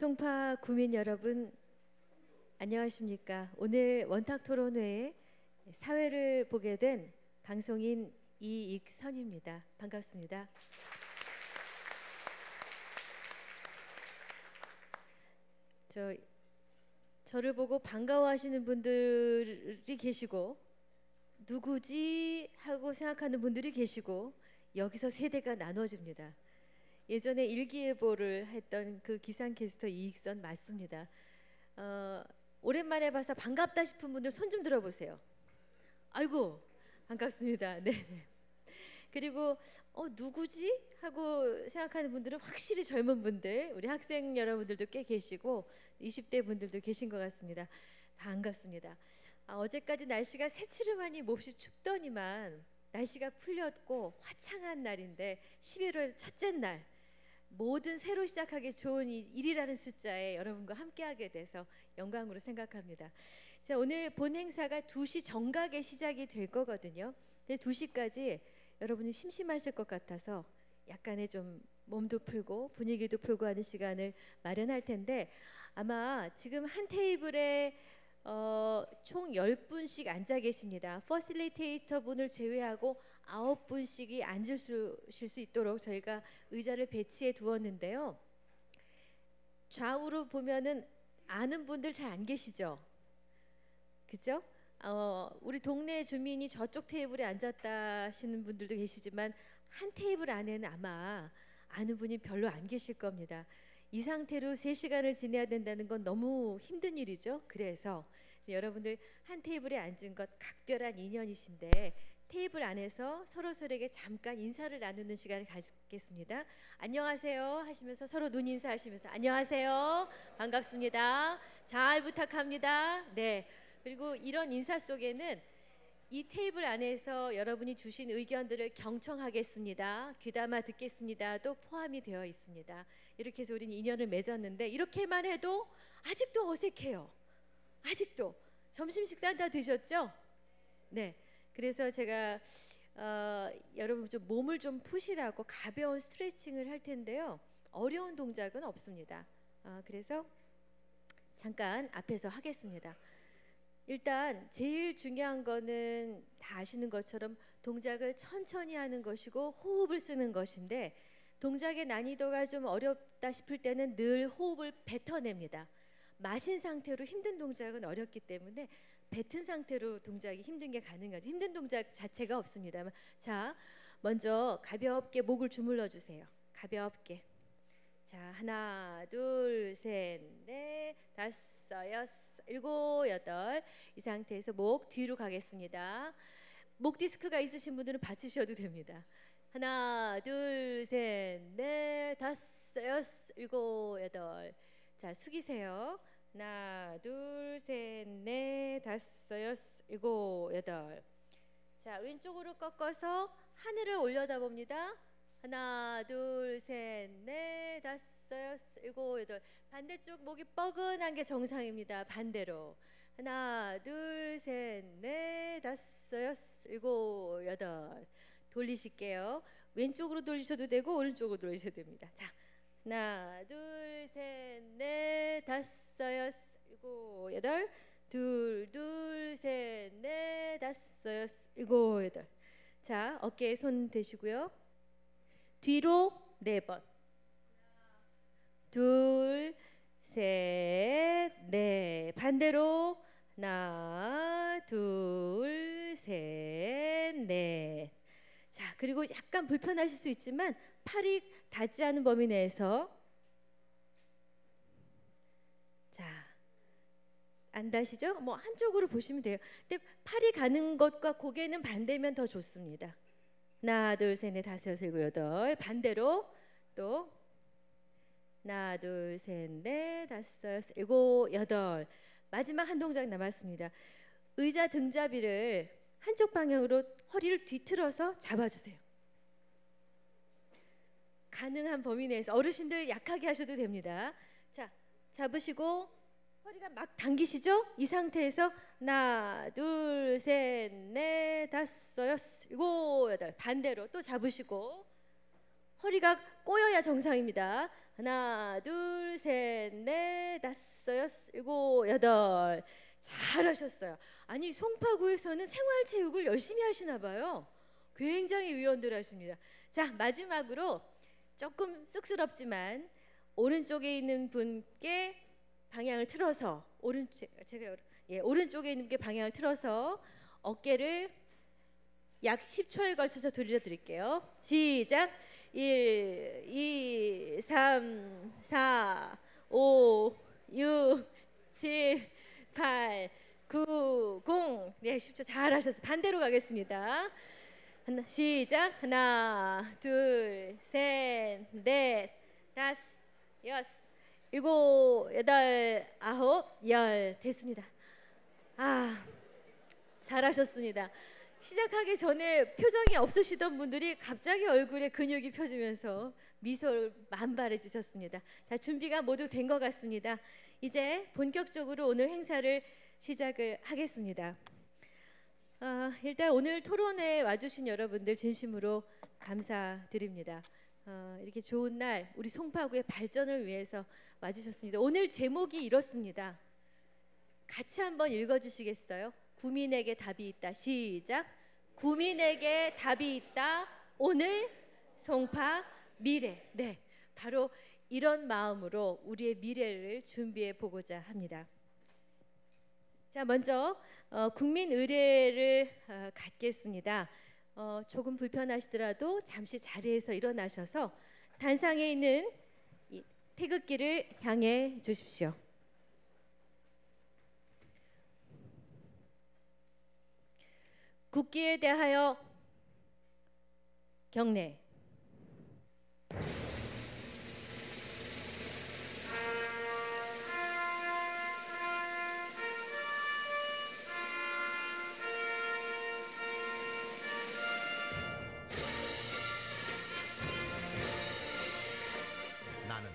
송파 구민 여러분, 안녕하십니까? 오늘 원탁토론회에 사회를 보게 된 방송인 이익선입니다. 반갑습니다. 저를 보고 반가워하시는 분들이 계시고 누구지 하고 생각하는 분들이 계시고 여기서 세대가 나눠집니다. 예전에 일기예보를 했던 그 기상캐스터 이익선 맞습니다. 오랜만에 봐서 반갑다 싶은 분들 손 좀 들어보세요. 아이고 반갑습니다. 네. 그리고 누구지 하고 생각하는 분들은 확실히 젊은 분들, 우리 학생 여러분들도 꽤 계시고 20대 분들도 계신 것 같습니다. 반갑습니다. 어제까지 날씨가 새치르하니 몹시 춥더니만 날씨가 풀렸고 화창한 날인데 11월 첫째 날, 모든 새로 시작하기 좋은 일이라는 숫자에 여러분과 함께하게 돼서 영광으로 생각합니다. 자, 오늘 본 행사가 2시 정각에 시작이 될 거거든요. 2시까지 여러분이 심심하실 것 같아서 약간의 좀 몸도 풀고 분위기도 풀고 하는 시간을 마련할 텐데, 아마 지금 한 테이블에 총 10분씩 앉아 계십니다. 퍼실리테이터 분을 제외하고 9분씩이 앉으실 수 있도록 저희가 의자를 배치해 두었는데요. 좌우로 보면은 아는 분들 잘 안 계시죠? 그죠? 우리 동네 주민이 저쪽 테이블에 앉았다 하시는 분들도 계시지만 한 테이블 안에는 아마 아는 분이 별로 안 계실 겁니다. 이 상태로 3시간을 지내야 된다는 건 너무 힘든 일이죠. 그래서 여러분들 한 테이블에 앉은 것 각별한 인연이신데 테이블 안에서 서로에게 잠깐 인사를 나누는 시간을 가지겠습니다. 안녕하세요 하시면서 서로 눈 인사하시면서 안녕하세요, 반갑습니다, 잘 부탁합니다. 네. 그리고 이런 인사 속에는 이 테이블 안에서 여러분이 주신 의견들을 경청하겠습니다, 귀담아 듣겠습니다도 포함이 되어 있습니다. 이렇게 해서 우리는 인연을 맺었는데 이렇게만 해도 아직도 어색해요. 아직도. 점심 식사 다 드셨죠? 네. 그래서 제가 여러분 좀 몸을 좀 푸시라고 가벼운 스트레칭을 할 텐데요. 어려운 동작은 없습니다. 그래서 잠깐 앞에서 하겠습니다. 일단 제일 중요한 거는 다 아시는 것처럼 동작을 천천히 하는 것이고 호흡을 쓰는 것인데, 동작의 난이도가 좀 어렵다 싶을 때는 늘 호흡을 뱉어냅니다. 마신 상태로 힘든 동작은 어렵기 때문에 뱉은 상태로 동작이 힘든 게 가능하죠. 힘든 동작 자체가 없습니다. 자, 먼저 가볍게 목을 주물러 주세요. 가볍게. 자, 하나, 둘, 셋, 넷, 다섯, 여섯, 일곱, 여덟. 이 상태에서 목 뒤로 가겠습니다. 목 디스크가 있으신 분들은 받치셔도 됩니다. 하나, 둘, 셋, 넷, 다섯, 여섯, 일곱, 여덟. 자, 숙이세요. 하나, 둘, 셋, 넷, 다섯, 여섯, 일곱, 여덟. 자, 왼쪽으로 꺾어서 하늘을 올려다봅니다. 하나, 둘, 셋, 넷, 다섯, 여섯, 일곱, 여덟. 반대쪽 목이 뻐근한 게 정상입니다. 반대로. 하나, 둘, 셋, 넷, 다섯, 여섯, 일곱, 여덟. 돌리실게요. 왼쪽으로 돌리셔도 되고 오른쪽으로 돌리셔도 됩니다. 자, 하나, 둘, 셋, 넷, 다섯, 여섯, 일곱, 여덟. 둘, 둘, 셋, 넷, 다섯, 여섯, 일곱, 여덟. 자, 어깨에 손 대시고요. 뒤로 4번. 둘, 셋, 넷. 반대로 하나, 둘, 셋, 넷. 자, 그리고 약간 불편하실 수 있지만 팔이 닿지 않은 범위 내에서, 자, 안 닿으시죠? 뭐 한쪽으로 보시면 돼요. 근데 팔이 가는 것과 고개는 반대면 더 좋습니다. 하나, 둘, 셋, 넷, 다섯, 여섯, 일곱, 여덟. 반대로 또 하나, 둘, 셋, 넷, 다섯, 여섯, 일곱, 여덟. 마지막 한 동작 남았습니다. 의자 등잡이를 한쪽 방향으로 허리를 뒤틀어서 잡아주세요. 가능한 범위 내에서. 어르신들 약하게 하셔도 됩니다. 자, 잡으시고 허리가 막 당기시죠? 이 상태에서 하나, 둘, 셋, 넷, 다섯, 여섯, 일곱, 여덟. 반대로 또 잡으시고 허리가 꼬여야 정상입니다. 하나, 둘, 셋, 넷, 다섯, 여섯, 일곱, 여덟. 잘하셨어요. 아니 송파구에서는 생활체육을 열심히 하시나 봐요. 굉장히 의원들 하십니다. 자, 마지막으로 조금 쑥스럽지만 오른쪽에 있는 분께 방향을 틀어서 오른쪽에 있는 분께 방향을 틀어서 어깨를 약 10초에 걸쳐서 돌려 드릴게요. 시작. 1, 2, 3, 4, 5, 6, 7, 8, 9, 0. 네, 10초 잘하셨어요. 반대로 가겠습니다. 시작. 하나, 둘, 셋, 넷, 다섯, 여섯, 일곱, 여덟, 아홉, 열. 됐습니다. 아, 잘하셨습니다. 시작하기 전에 표정이 없으시던 분들이 갑자기 얼굴에 근육이 펴지면서 미소를 만발해주셨습니다. 자, 준비가 모두 된 것 같습니다. 이제 본격적으로 오늘 행사를 시작을 하겠습니다. 일단 오늘 토론회에 와주신 여러분들 진심으로 감사드립니다. 이렇게 좋은 날 우리 송파구의 발전을 위해서 와주셨습니다. 오늘 제목이 이렇습니다. 같이 한번 읽어주시겠어요? 구민에게 답이 있다. 시작. 구민에게 답이 있다. 오늘 송파 미래. 네, 바로 이런 마음으로 우리의 미래를 준비해 보고자 합니다. 자, 먼저 국민 의례를 갖겠습니다. 조금 불편하시더라도 잠시 자리에서 일어나셔서 단상에 있는 이 태극기를 향해 주십시오. 국기에 대하여 경례. 나는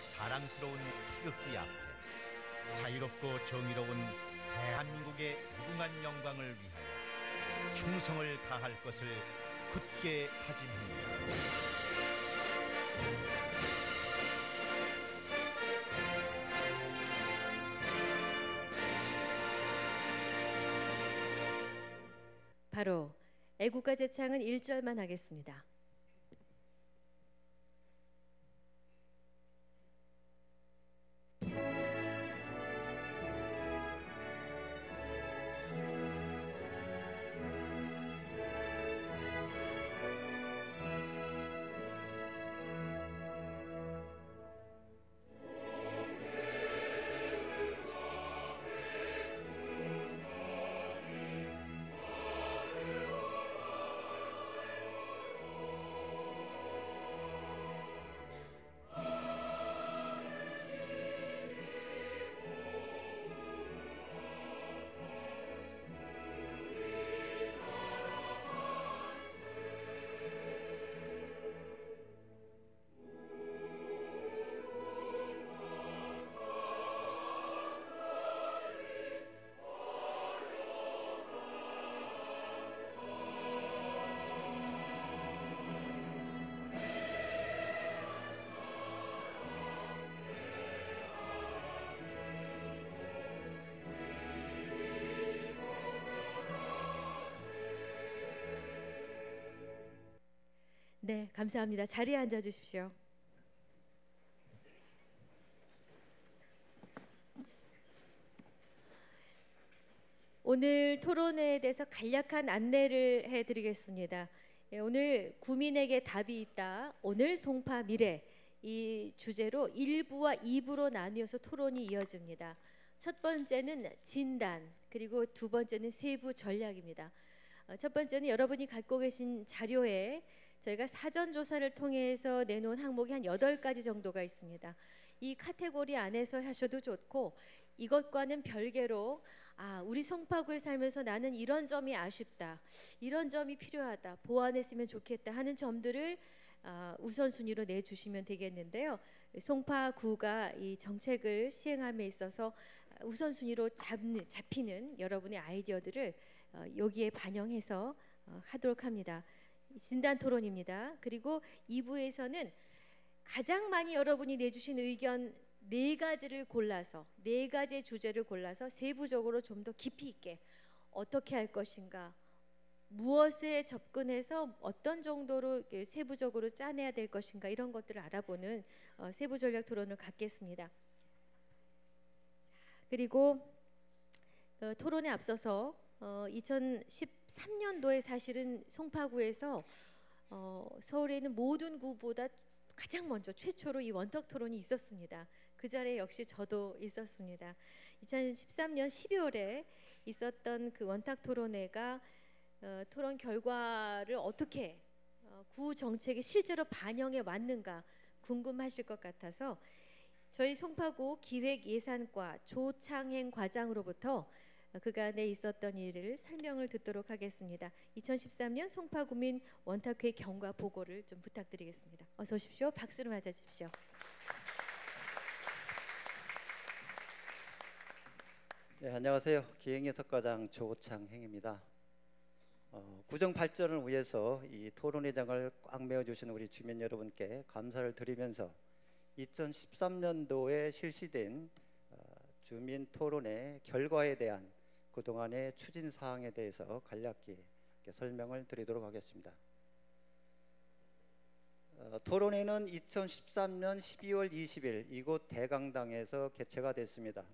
자랑스러운 태극기 앞에 자유롭고 정의로운 대한민국의 무궁한 영광을 위하여 충성을 다할 것을 굳게 다짐합니다. 바로 애국가 제창은 1절만 하겠습니다. 네, 감사합니다. 자리에 앉아 주십시오. 오늘 토론회에 대해서 간략한 안내를 해드리겠습니다. 오늘 구민에게 답이 있다. 오늘 송파 미래 이 주제로 1부와 2부로 나뉘어서 토론이 이어집니다. 첫 번째는 진단, 그리고 두 번째는 세부 전략입니다. 첫 번째는 여러분이 갖고 계신 자료에 저희가 사전 조사를 통해서 내놓은 항목이 한 8가지 정도가 있습니다. 이 카테고리 안에서 하셔도 좋고, 이것과는 별개로 우리 송파구에 살면서 나는 이런 점이 아쉽다, 이런 점이 필요하다, 보완했으면 좋겠다 하는 점들을 우선순위로 내주시면 되겠는데요. 송파구가 이 정책을 시행함에 있어서 우선순위로 잡히는 여러분의 아이디어들을 여기에 반영해서 하도록 합니다. 진단 토론입니다. 그리고 2부에서는 가장 많이 여러분이 내주신 의견 4가지를 골라서 4가지의 주제를 골라서 세부적으로 좀 더 깊이 있게 어떻게 할 것인가, 무엇에 접근해서 어떤 정도로 세부적으로 짜내야 될 것인가, 이런 것들을 알아보는 세부 전략 토론을 갖겠습니다. 그리고 토론에 앞서서 2013년도에 사실은 송파구에서 서울에 있는 모든 구보다 가장 먼저 최초로 이 원탁 토론이 있었습니다. 그 자리에 역시 저도 있었습니다. 2013년 12월에 있었던 그 원탁 토론회가 토론 결과를 어떻게 구 정책에 실제로 반영해 왔는가 궁금하실 것 같아서 저희 송파구 기획예산과 조창행 과장으로부터 그간에 있었던 일을 설명을 듣도록 하겠습니다. 2013년 송파구민 원탁회 경과 보고를 좀 부탁드리겠습니다. 어서 오십시오. 박수로 맞아주십시오. 네, 안녕하세요. 기획예산과장 조창행입니다. 구정 발전을 위해서 이 토론회장을 꽉 메워주신 우리 주민 여러분께 감사를 드리면서 2013년도에 실시된 주민 토론회 결과에 대한 그동안의 추진 사항에 대해서 간략히 설명을 드리도록 하겠습니다. 토론회는 2013년 12월 20일 이곳 대강당에서 개최가 됐습니다.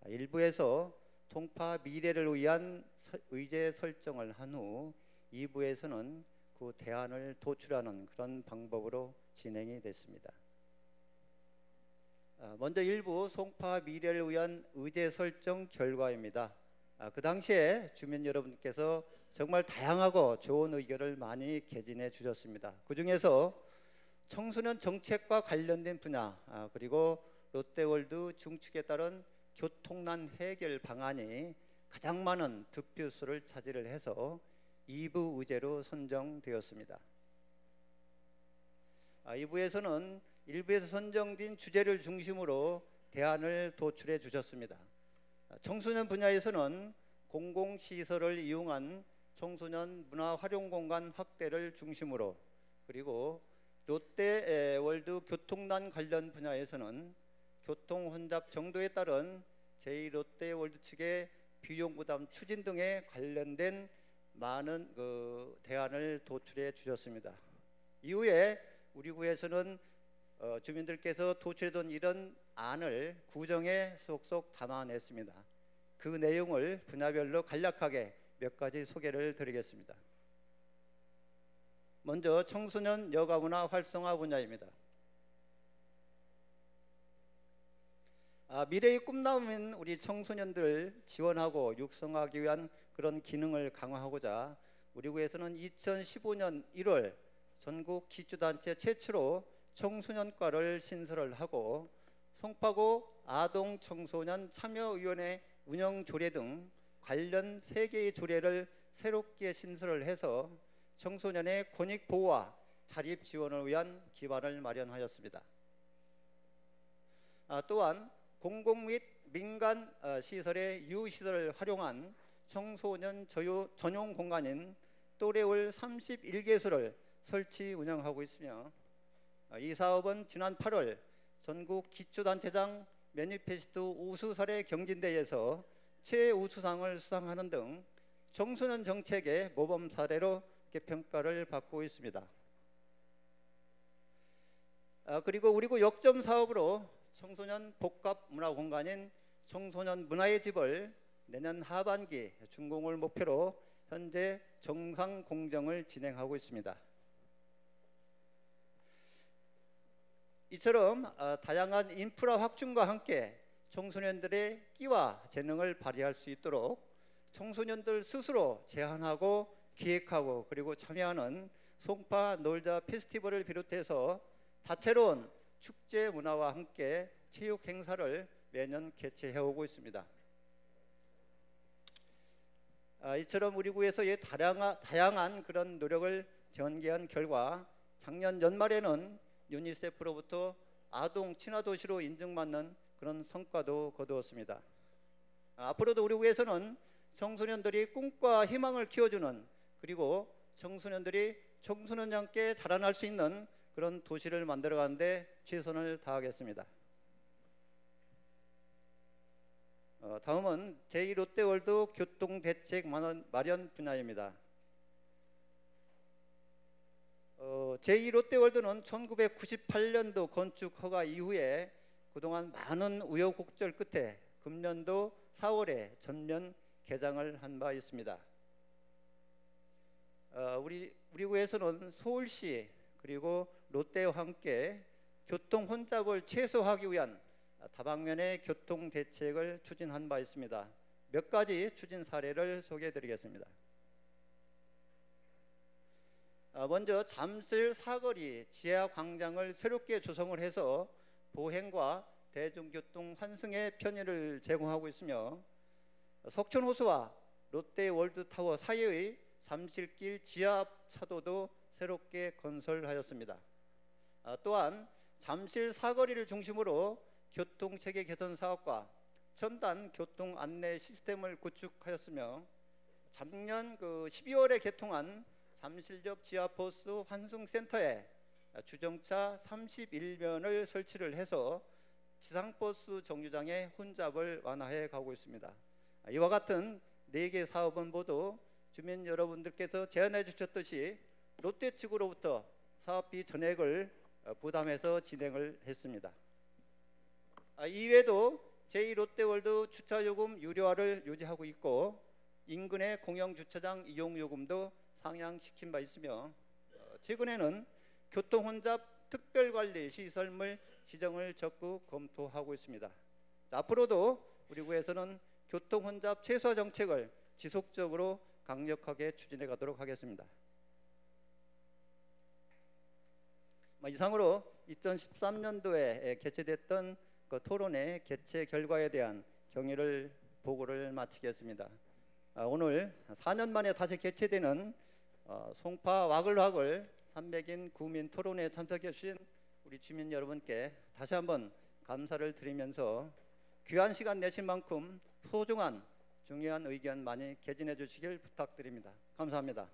일부에서 송파 미래를 위한 의제 설정을 한 후 2부에서는 그 대안을 도출하는 그런 방법으로 진행이 됐습니다. 먼저 1부 송파 미래를 위한 의제 설정 결과입니다. 그 당시에 주민 여러분께서 정말 다양하고 좋은 의견을 많이 개진해 주셨습니다. 그 중에서 청소년 정책과 관련된 분야, 그리고 롯데월드 중축에 따른 교통난 해결 방안이 가장 많은 득표수를 차지를 해서 2부 의제로 선정되었습니다. 2부에서는 1부에서 선정된 주제를 중심으로 대안을 도출해 주셨습니다. 청소년 분야에서는 공공시설을 이용한 청소년 문화활용공간 확대를 중심으로, 그리고 롯데월드 교통난 관련 분야에서는 교통혼잡 정도에 따른 제2롯데월드 측의 비용부담 추진 등에 관련된 많은 대안을 도출해 주셨습니다. 이후에 우리 구에서는 주민들께서 도출해둔 이런 안을 구정에 속속 담아냈습니다. 그 내용을 분야별로 간략하게 몇 가지 소개를 드리겠습니다. 먼저 청소년 여가문화 활성화 분야입니다. 미래의 꿈나무인 우리 청소년들을 지원하고 육성하기 위한 그런 기능을 강화하고자 우리 구에서는 2015년 1월 전국 기초단체 최초로 청소년과를 신설을 하고 송파구 아동청소년 참여위원회 운영 조례 등 관련 3개의 조례를 새롭게 신설을 해서 청소년의 권익 보호와 자립 지원을 위한 기반을 마련하였습니다. 또한 공공 및 민간 시설의 유시설을 활용한 청소년 전용 공간인 또래홀 31개소를 설치 운영하고 있으며, 이 사업은 지난 8월 전국 기초단체장 매니페스토 우수 사례 경진대회에서 최우수상을 수상하는 등 청소년 정책의 모범 사례로 평가를 받고 있습니다. 그리고 우리 구 역점 사업으로 청소년 복합 문화 공간인 청소년 문화의 집을 내년 하반기 준공을 목표로 현재 정상 공정을 진행하고 있습니다. 이처럼 다양한 인프라 확충과 함께 청소년들의 끼와 재능을 발휘할 수 있도록 청소년들 스스로 제안하고 기획하고 그리고 참여하는 송파 놀자 페스티벌을 비롯해서 다채로운 축제 문화와 함께 체육 행사를 매년 개최해 오고 있습니다. 이처럼 우리 구에서 다양한 그런 노력을 전개한 결과 작년 연말에는 유니세프로부터 아동 친화 도시로 인증받는 그런 성과도 거두었습니다. 앞으로도 우리 구에서는 청소년들이 꿈과 희망을 키워주는, 그리고 청소년들이 청소년과 함께 자라날 수 있는 그런 도시를 만들어가는데 최선을 다하겠습니다. 다음은 제2롯데월드 교통대책 마련 분야입니다. 제2롯데월드는 1998년도 건축 허가 이후에 그동안 많은 우여곡절 끝에 금년도 4월에 전면 개장을 한 바 있습니다. 우리 구에서는 서울시 그리고 롯데와 함께 교통 혼잡을 최소화하기 위한 다방면의 교통 대책을 추진한 바 있습니다. 몇 가지 추진 사례를 소개해 드리겠습니다. 먼저 잠실 사거리 지하 광장을 새롭게 조성을 해서 보행과 대중교통 환승의 편의를 제공하고 있으며, 석촌호수와 롯데월드타워 사이의 잠실길 지하 차도도 새롭게 건설하였습니다. 또한 잠실 사거리를 중심으로 교통체계 개선 사업과 첨단 교통 안내 시스템을 구축하였으며, 작년 12월에 개통한 잠실역 지하버스 환승센터에 주정차 31면을 설치를 해서 지상버스 정류장의 혼잡을 완화해 가고 있습니다. 이와 같은 4개 사업은 모두 주민 여러분들께서 제안해 주셨듯이 롯데 측으로부터 사업비 전액을 부담해서 진행을 했습니다. 이외에도 제2롯데월드 주차요금 유료화를 유지하고 있고, 인근의 공영주차장 이용요금도 상향시킨 바 있으며, 최근에는 교통혼잡 특별관리 시설물 지정을 적극 검토하고 있습니다. 앞으로도 우리 구에서는 교통혼잡 최소화 정책을 지속적으로 강력하게 추진해 가도록 하겠습니다. 이상으로 2013년도에 개최됐던 토론회 개최 결과에 대한 경의를 보고를 마치겠습니다. 오늘 4년 만에 다시 개최되는 송파 와글와글 300인 구민 토론회에 참석해 주신 우리 주민 여러분께 다시 한번 감사를 드리면서 귀한 시간 내신 만큼 소중한 중요한 의견 많이 개진해 주시길 부탁드립니다. 감사합니다.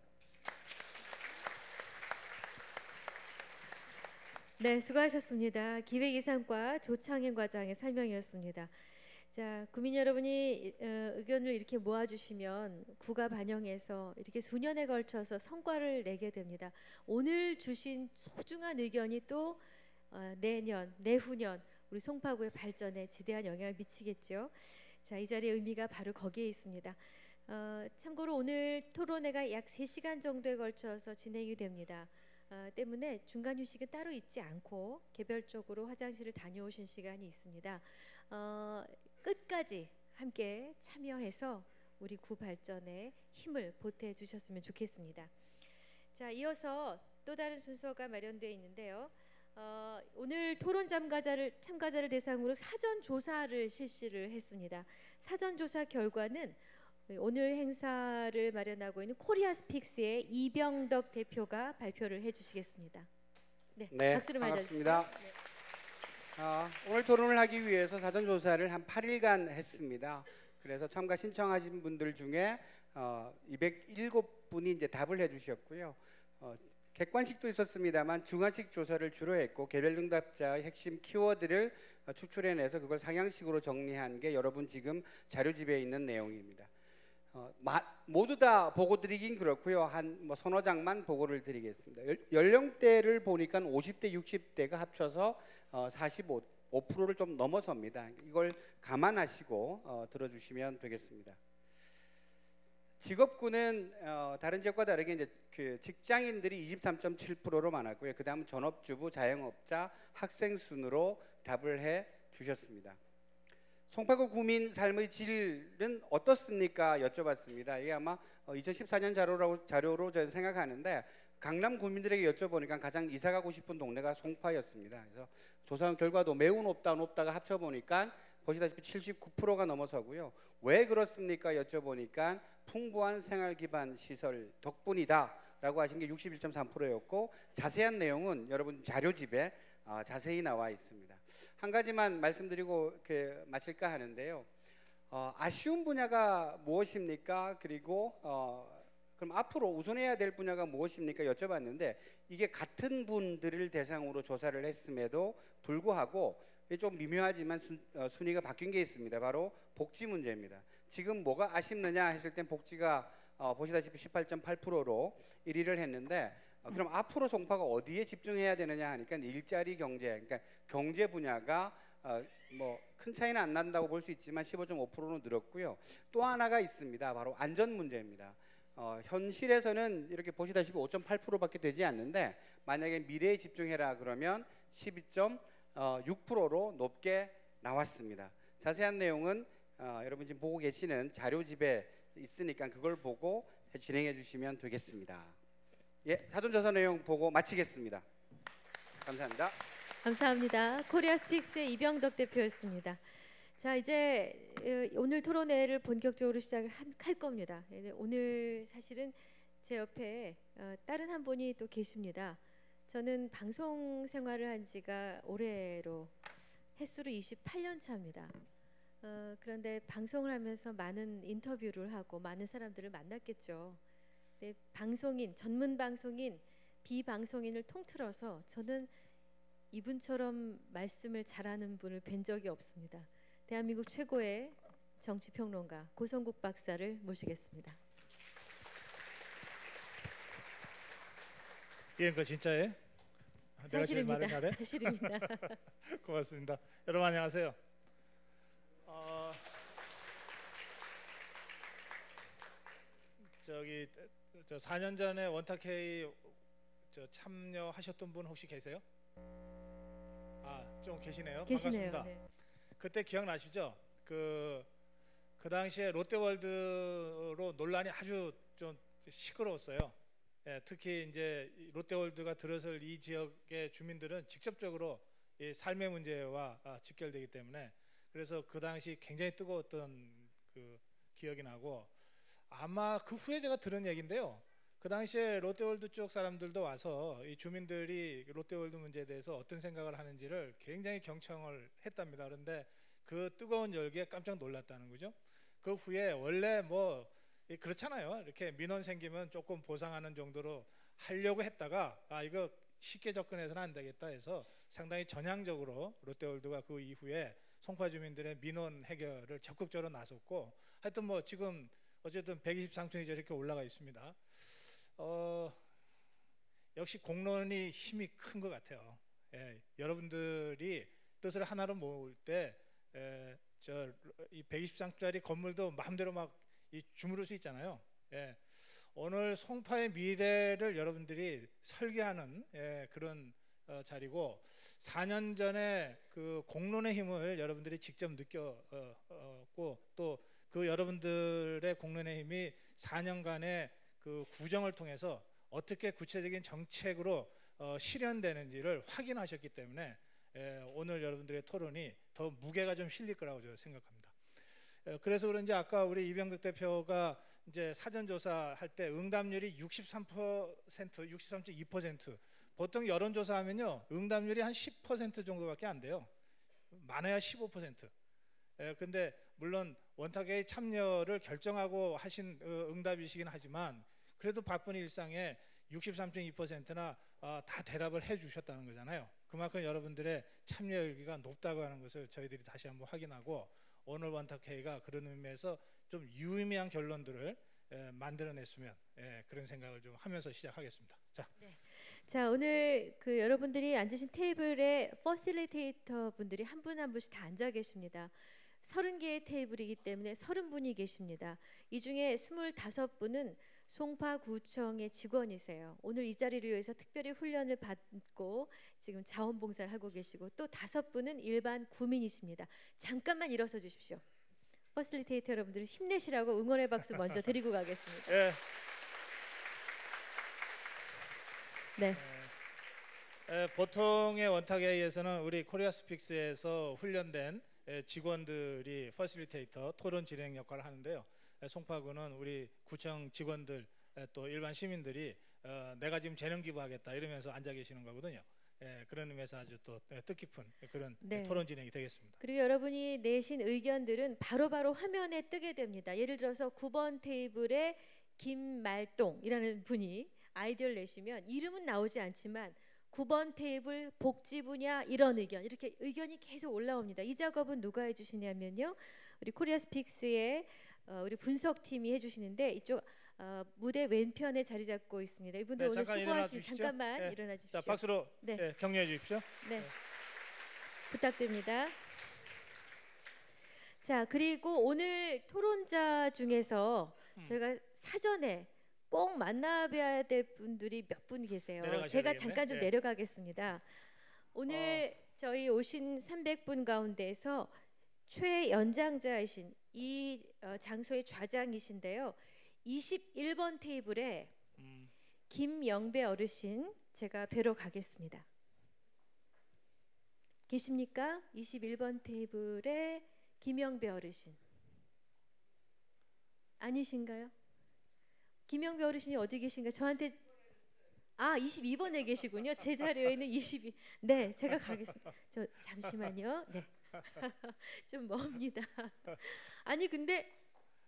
네, 수고하셨습니다. 기획예산과 조창현 과장의 설명이었습니다. 자, 구민 여러분이 의견을 이렇게 모아주시면 구가 반영해서 이렇게 수년에 걸쳐서 성과를 내게 됩니다. 오늘 주신 소중한 의견이 또 내년, 내후년 우리 송파구의 발전에 지대한 영향을 미치겠죠. 자, 이 자리의 의미가 바로 거기에 있습니다. 참고로 오늘 토론회가 약 3시간 정도에 걸쳐서 진행이 됩니다. 때문에 중간 휴식은 따로 있지 않고 개별적으로 화장실을 다녀오신 시간이 있습니다. 끝까지 함께 참여해서 우리 구 발전에 힘을 보태 주셨으면 좋겠습니다. 자, 이어서 또 다른 순서가 마련되어 있는데요. 오늘 토론 참가자를 대상으로 사전 조사를 실시를 했습니다. 사전 조사 결과는 오늘 행사를 마련하고 있는 코리아스픽스의 이병덕 대표가 발표를 해주시겠습니다. 네, 박수를 반갑습니다. 오늘 토론을 하기 위해서 사전 조사를 한 8일간 했습니다. 그래서 참가 신청하신 분들 중에 207분이 이제 답을 해주셨고요. 객관식도 있었습니다만 중화식 조사를 주로 했고, 개별 응답자의 핵심 키워드를 추출해내서 그걸 상향식으로 정리한 게 여러분 지금 자료집에 있는 내용입니다. 모두 다 보고 드리긴 그렇고요. 한 서너 장만 보고를 드리겠습니다. 연령대를 보니까 50대, 60대가 합쳐서 45%를 좀 넘어섭니다. 이걸 감안하시고 들어주시면 되겠습니다. 직업군은 다른 지역과 다르게 이제 그 직장인들이 23.7%로 많았고요. 그 다음 전업주부, 자영업자, 학생 순으로 답을 해 주셨습니다. 송파구 구민 삶의 질은 어떻습니까? 여쭤봤습니다. 이게 아마 2014년 자료로 저는 생각하는데, 강남 구민들에게 여쭤보니까 가장 이사 가고 싶은 동네가 송파였습니다. 그래서 조사 결과도 매우 높다가 합쳐보니까 보시다시피 79%가 넘어서고요. 왜 그렇습니까? 여쭤보니까 풍부한 생활 기반 시설 덕분이다 라고 하신 게 61.3%였고, 자세한 내용은 여러분 자료집에 자세히 나와 있습니다. 한 가지만 말씀드리고 이렇게 마칠까 하는데요. 아쉬운 분야가 무엇입니까? 그리고 그럼 앞으로 우선해야 될 분야가 무엇입니까? 여쭤봤는데 이게 같은 분들을 대상으로 조사를 했음에도 불구하고 좀 미묘하지만 순위가 바뀐 게 있습니다. 바로 복지 문제입니다. 지금 뭐가 아쉽느냐 했을 땐 복지가 보시다시피 18.8%로 1위를 했는데 그럼 앞으로 송파가 어디에 집중해야 되느냐 하니까 일자리 경제, 그러니까 경제 분야가 뭐 큰 차이는 안 난다고 볼 수 있지만 15.5%로 늘었고요. 또 하나가 있습니다. 바로 안전 문제입니다. 현실에서는 이렇게 보시다시피 5.8%밖에 되지 않는데 만약에 미래에 집중해라 그러면 12.6%로 높게 나왔습니다. 자세한 내용은 여러분 지금 보고 계시는 자료집에 있으니까 그걸 보고 진행해 주시면 되겠습니다. 예, 사전조사 내용 보고 마치겠습니다. 감사합니다. 감사합니다. 코리아 스픽스의 이병덕 대표였습니다. 자, 이제 오늘 토론회를 본격적으로 시작을 할 겁니다. 오늘 사실은 제 옆에 다른 한 분이 또 계십니다. 저는 방송 생활을 한 지가 올해로 횟수로 28년 차입니다. 그런데 방송을 하면서 많은 인터뷰를 하고 많은 사람들을 만났겠죠. 근데 방송인, 전문 방송인, 비방송인을 통틀어서 저는 이분처럼 말씀을 잘하는 분을 뵌 적이 없습니다. 대한민국 최고의 정치평론가 고성국 박사를 모시겠습니다. 예, 그거 진짜예요? 내가 제일 말을 잘해? 사실입니다. 고맙습니다. 여러분 안녕하세요. 저기 저 4년 전에 원탁회의 참여하셨던 분 혹시 계세요? 좀 계시네요. 계시네요. 반갑습니다. 네. 그때 기억나시죠? 그 당시에 롯데월드로 논란이 아주 좀 시끄러웠어요. 예, 특히 이제 롯데월드가 들어설 이 지역의 주민들은 직접적으로 이 삶의 문제와 직결되기 때문에 그래서 그 당시 굉장히 뜨거웠던 그 기억이 나고 아마 그 후에 제가 들은 얘기인데요. 그 당시에 롯데월드 쪽 사람들도 와서 이 주민들이 롯데월드 문제에 대해서 어떤 생각을 하는지를 굉장히 경청을 했답니다. 그런데 그 뜨거운 열기에 깜짝 놀랐다는 거죠. 그 후에 원래 뭐 그렇잖아요. 이렇게 민원 생기면 조금 보상하는 정도로 하려고 했다가 이거 쉽게 접근해서는 안 되겠다 해서 상당히 전향적으로 롯데월드가 그 이후에 송파 주민들의 민원 해결을 적극적으로 나섰고 하여튼 뭐 지금 어쨌든 123층이 저렇게 올라가 있습니다. 역시 공론이 힘이 큰 것 같아요. 예, 여러분들이 뜻을 하나로 모을 때 이 123짜리 건물도 마음대로 막 주무를 수 있잖아요. 예, 오늘 송파의 미래를 여러분들이 설계하는 그런 자리고 4년 전에 그 공론의 힘을 여러분들이 직접 느꼈고 또 그 여러분들의 공론의 힘이 4년간의 그 구정을 통해서 어떻게 구체적인 정책으로 실현되는지를 확인하셨기 때문에 오늘 여러분들의 토론이 더 무게가 좀 실릴 거라고 저는 생각합니다. 그래서 그런지 아까 우리 이병덕 대표가 이제 사전조사 할 때 응답률이 63%, 63.2%. 보통 여론조사하면요 응답률이 한 10% 정도밖에 안 돼요. 많아야 15%. 근데 물론 원탁회의 참여를 결정하고 하신 응답이시긴 하지만 그래도 바쁜 일상에 63.2%나 다 대답을 해주셨다는 거잖아요. 그만큼 여러분들의 참여 열기가 높다고 하는 것을 저희들이 다시 한번 확인하고 오늘 원탁회의가 그런 의미에서 좀 유의미한 결론들을 만들어냈으면 그런 생각을 좀 하면서 시작하겠습니다. 자, 네. 자, 오늘 그 여러분들이 앉으신 테이블에 퍼실리테이터 분들이 한 분 한 분씩 다 앉아 계십니다. 30개의 테이블이기 때문에 30분이 계십니다. 이 중에 25분은 송파구청의 직원이세요. 오늘 이 자리를 위해서 특별히 훈련을 받고 지금 자원봉사를 하고 계시고 또 5분은 일반 구민이십니다. 잠깐만 일어서 주십시오. 퍼실리테이터 여러분들 힘내시라고 응원의 박수 먼저 드리고 가겠습니다. 네. 보통의 원탁회의에서는 우리 코리아 스픽스에서 훈련된 직원들이 퍼실리테이터 토론 진행 역할을 하는데요. 송파구는 우리 구청 직원들 또 일반 시민들이 내가 지금 재능 기부하겠다 이러면서 앉아 계시는 거거든요. 그런 의미에서 아주 또 뜻깊은 그런 토론 진행이 되겠습니다. 그리고 여러분이 내신 의견들은 바로바로 화면에 뜨게 됩니다. 예를 들어서 9번 테이블에 김말동이라는 분이 아이디어를 내시면 이름은 나오지 않지만 9번 테이블 복지 분야 이런 의견 이렇게 의견이 계속 올라옵니다. 이 작업은 누가 해주시냐면요. 우리 코리아 스픽스의 우리 분석팀이 해주시는데 이쪽 무대 왼편에 자리 잡고 있습니다. 이분들 네, 오늘 잠깐 일어나 수고하시니 주시죠. 잠깐만 네. 일어나 주십시오. 자, 박수로 네. 예, 격려해 주십시오. 네. 부탁드립니다. 자, 그리고 오늘 토론자 중에서 저희가 사전에 꼭 만나봐야 될 분들이 몇 분 계세요. 내려가셔야 제가 되겠네. 잠깐 좀 네. 내려가겠습니다. 오늘 저희 오신 300분 가운데서 최연장자이신 이 장소의 좌장이신데요. 21번 테이블에 김영배 어르신 제가 뵈러 가겠습니다. 계십니까? 21번 테이블에 김영배 어르신 아니신가요? 김영배 어르신이 어디 계신가요? 저한테 22번에 계시군요. 제 자료에는 22. 네, 제가 가겠습니다. 저 잠시만요. 네. 좀 멉니다. 아니 근데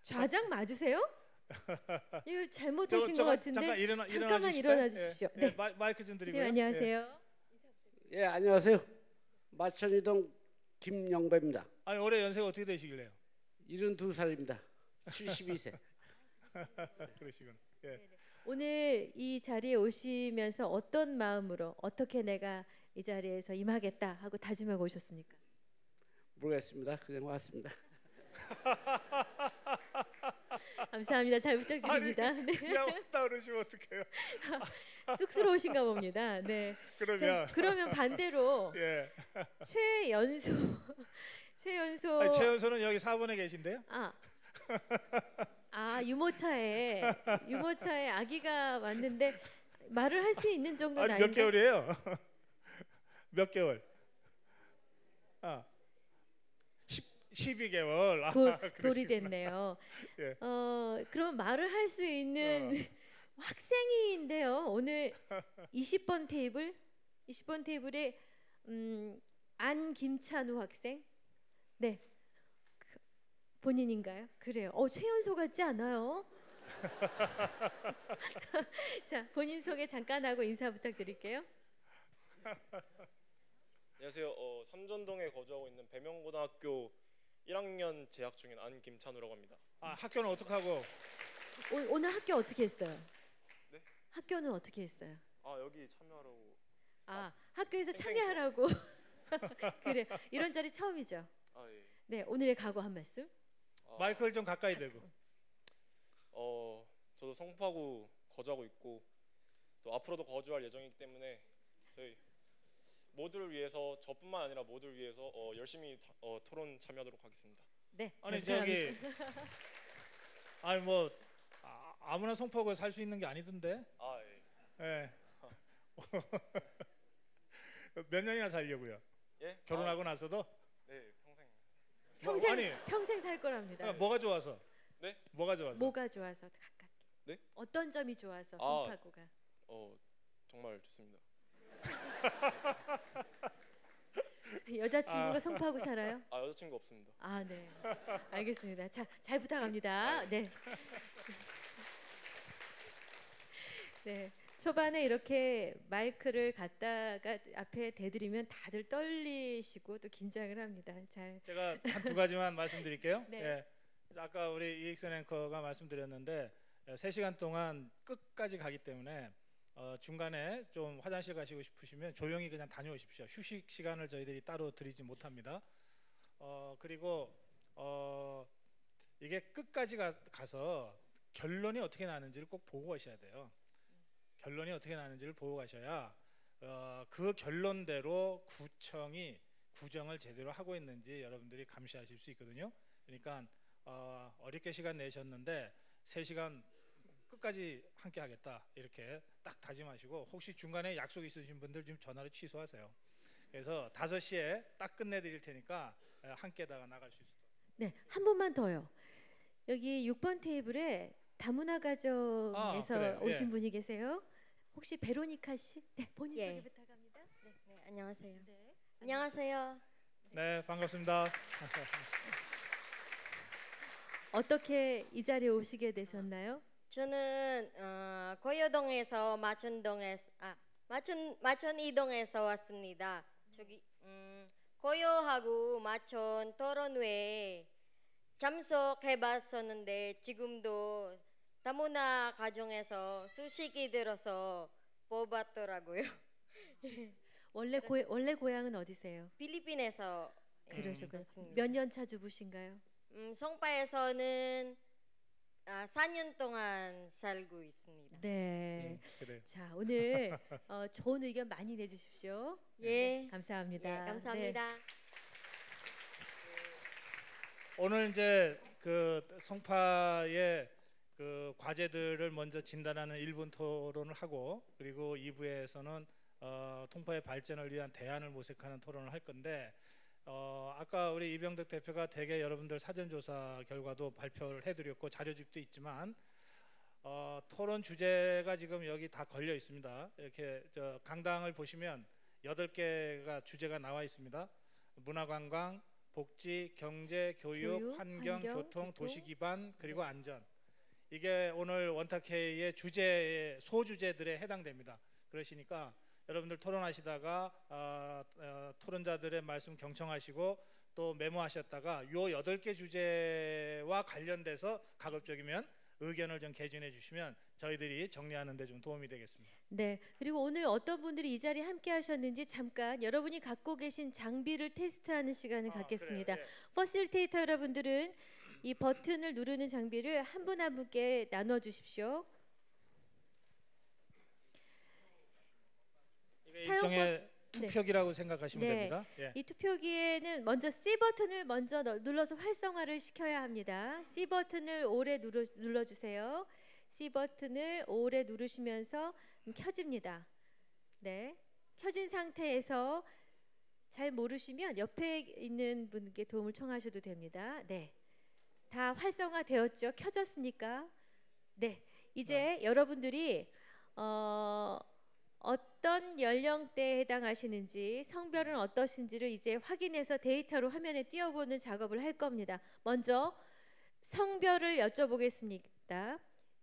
좌장 맞으세요? 이거 잘못하신 것 같은데. 잠깐만 일어나 주십시오. 네. 네. 마이크 좀 드리고요. 선생님 안녕하세요. 예, 안녕하세요. 마천이동 김영배입니다. 아니 올해 연세가 어떻게 되시길래요? 72살입니다. 72세. 그러시군. 예. 오늘 이 자리에 오시면서 어떤 마음으로 어떻게 내가 이 자리에서 임하겠다 하고 다짐하고 오셨습니까? 모르겠습니다. 그냥 왔습니다. 감사합니다. 잘 부탁드립니다. 아니, 네. 그냥 왔다 그러시면 어떡해요? 쑥스러우신가 봅니다. 네. 그러면 그러면 반대로 예. 최연소 아니, 최연소는 여기 4번에 계신데요? 유모차에 아기가 왔는데 말을 할 수 있는 정도는 아니 몇 아닌데. 개월이에요? 몇 개월? 12개월. 돌이 됐네요. 예. 그러면 말을 할 수 있는 학생인데요. 오늘 20번 테이블에 안김찬우 학생. 네. 본인인가요? 그래요. 최연소 같지 않아요? 자, 본인 소개 잠깐 하고 인사 부탁드릴게요. 안녕하세요. 삼전동에 거주하고 있는 배명고등학교 1학년 재학 중인 안김찬우라고 합니다. 학교는 어떻게 하고? 오늘 학교 어떻게 했어요? 네? 학교는 어떻게 했어요? 여기 참여하라고. 학교에서 땡땡이 참여하라고. 그래, 이런 자리 처음이죠. 예. 네, 오늘의 각오 한 말씀. 마이크를 좀 가까이 대고. 저도 성파구 거주하고 있고 또 앞으로도 거주할 예정이기 때문에 저희 모두를 위해서 저뿐만 아니라 모두를 위해서 열심히 토론 참여하도록 하겠습니다. 네. 아니 저기 아니 뭐 아무나 송파구에 살 수 있는 게 아니던데. 예. 예. 몇 년이나 살려고요? 예? 결혼하고 나서도? 네, 평생. 평생 살 거랍니다. 뭐가 좋아서? 네? 뭐가 좋아서? 뭐가 좋아서 가깝게. 네? 어떤 점이 좋아서 송파구가? 정말 좋습니다. 여자친구가 송파구 살아요? 여자친구 없습니다. 네. 알겠습니다. 자, 잘 부탁합니다. 네. 네. 초반에 이렇게 마이크를 갖다가 앞에 대드리면 다들 떨리시고 또 긴장을 합니다. 제가 한 두 가지만 말씀드릴게요. 네. 예. 아까 우리 이익선 앵커가 말씀드렸는데 3시간 동안 끝까지 가기 때문에 중간에 좀 화장실 가시고 싶으시면 조용히 그냥 다녀오십시오. 휴식 시간을 저희들이 따로 드리지 못합니다. 그리고 이게 끝까지 가서 결론이 어떻게 나는지를 꼭 보고 가셔야 돼요. 결론이 어떻게 나는지를 보고 가셔야 그 결론대로 구청이 구정을 제대로 하고 있는지 여러분들이 감시하실 수 있거든요. 그러니까 어렵게 시간 내셨는데 3시간 끝까지 함께 하겠다 이렇게 딱 다짐하시고 혹시 중간에 약속 있으신 분들 좀 전화로 취소하세요. 그래서 5시에 딱 끝내드릴 테니까 함께다가 나갈 수 있어요. 네, 한 번만 더요. 여기 6번 테이블에 다문화 가정에서 오신 분이 계세요. 혹시 베로니카 씨? 네, 본인 소개 부탁합니다. 네, 안녕하세요. 네. 안녕하세요. 네, 반갑습니다. 어떻게 이 자리에 오시게 되셨나요? 저는 고여동에서 마천 이동에서 왔습니다. 저기 고여하고 마천 토론회에 참석해봤었는데 지금도 다문화 가정에서 수식이 들어서 뽑았더라고요. 원래 고향은 어디세요? 필리핀에서 그러셨군요. 왔습니다. 몇 년 차 주부신가요? 송파에서는 4년 동안 살고 있습니다. 네. 그래요. 자, 오늘 좋은 의견 많이 내주십시오. 예, 감사합니다. 예, 감사합니다. 네. 오늘 이제 그 송파의 그 과제들을 먼저 진단하는 1분 토론을 하고, 그리고 2부에서는 통파의 발전을 위한 대안을 모색하는 토론을 할 건데, 아까 우리 이병덕 대표가 대개 여러분들 사전조사 결과도 발표를 해드렸고 자료집도 있지만 토론 주제가 지금 여기 다 걸려 있습니다. 이렇게 강당을 보시면 8개가 주제가 나와 있습니다. 문화관광, 복지, 경제, 교육, 환경, 교통, 도시기반, 그리고 안전. 이게 오늘 원탁회의 주제의 소주제들에 해당됩니다. 그러시니까 여러분들 토론하시다가 토론자들의 말씀 경청하시고 또 메모하셨다가 요 8개 주제와 관련돼서 가급적이면 의견을 좀 개진해 주시면 저희들이 정리하는 데 좀 도움이 되겠습니다. 네. 그리고 오늘 어떤 분들이 이 자리에 함께 하셨는지 잠깐 여러분이 갖고 계신 장비를 테스트하는 시간을 갖겠습니다. 그래요. 퍼실테이터 여러분들은 이 버튼을 누르는 장비를 한 분 한 분께 나눠 주십시오. 이게 일종의 네. 투표기라고 생각하시면 네. 됩니다. 예. 이 투표기에는 먼저 C 버튼을 먼저 눌러서 활성화를 시켜야 합니다. C 버튼을 오래 눌러주세요. C 버튼을 오래 누르시면서 켜집니다. 네, 켜진 상태에서 잘 모르시면 옆에 있는 분께 도움을 청하셔도 됩니다. 네, 다 활성화되었죠? 켜졌습니까? 네, 이제 여러분들이 어떤 연령대에 해당하시는지, 성별은 어떠신지를 이제 확인해서 데이터로 화면에 띄워보는 작업을 할 겁니다. 먼저 성별을 여쭤보겠습니다.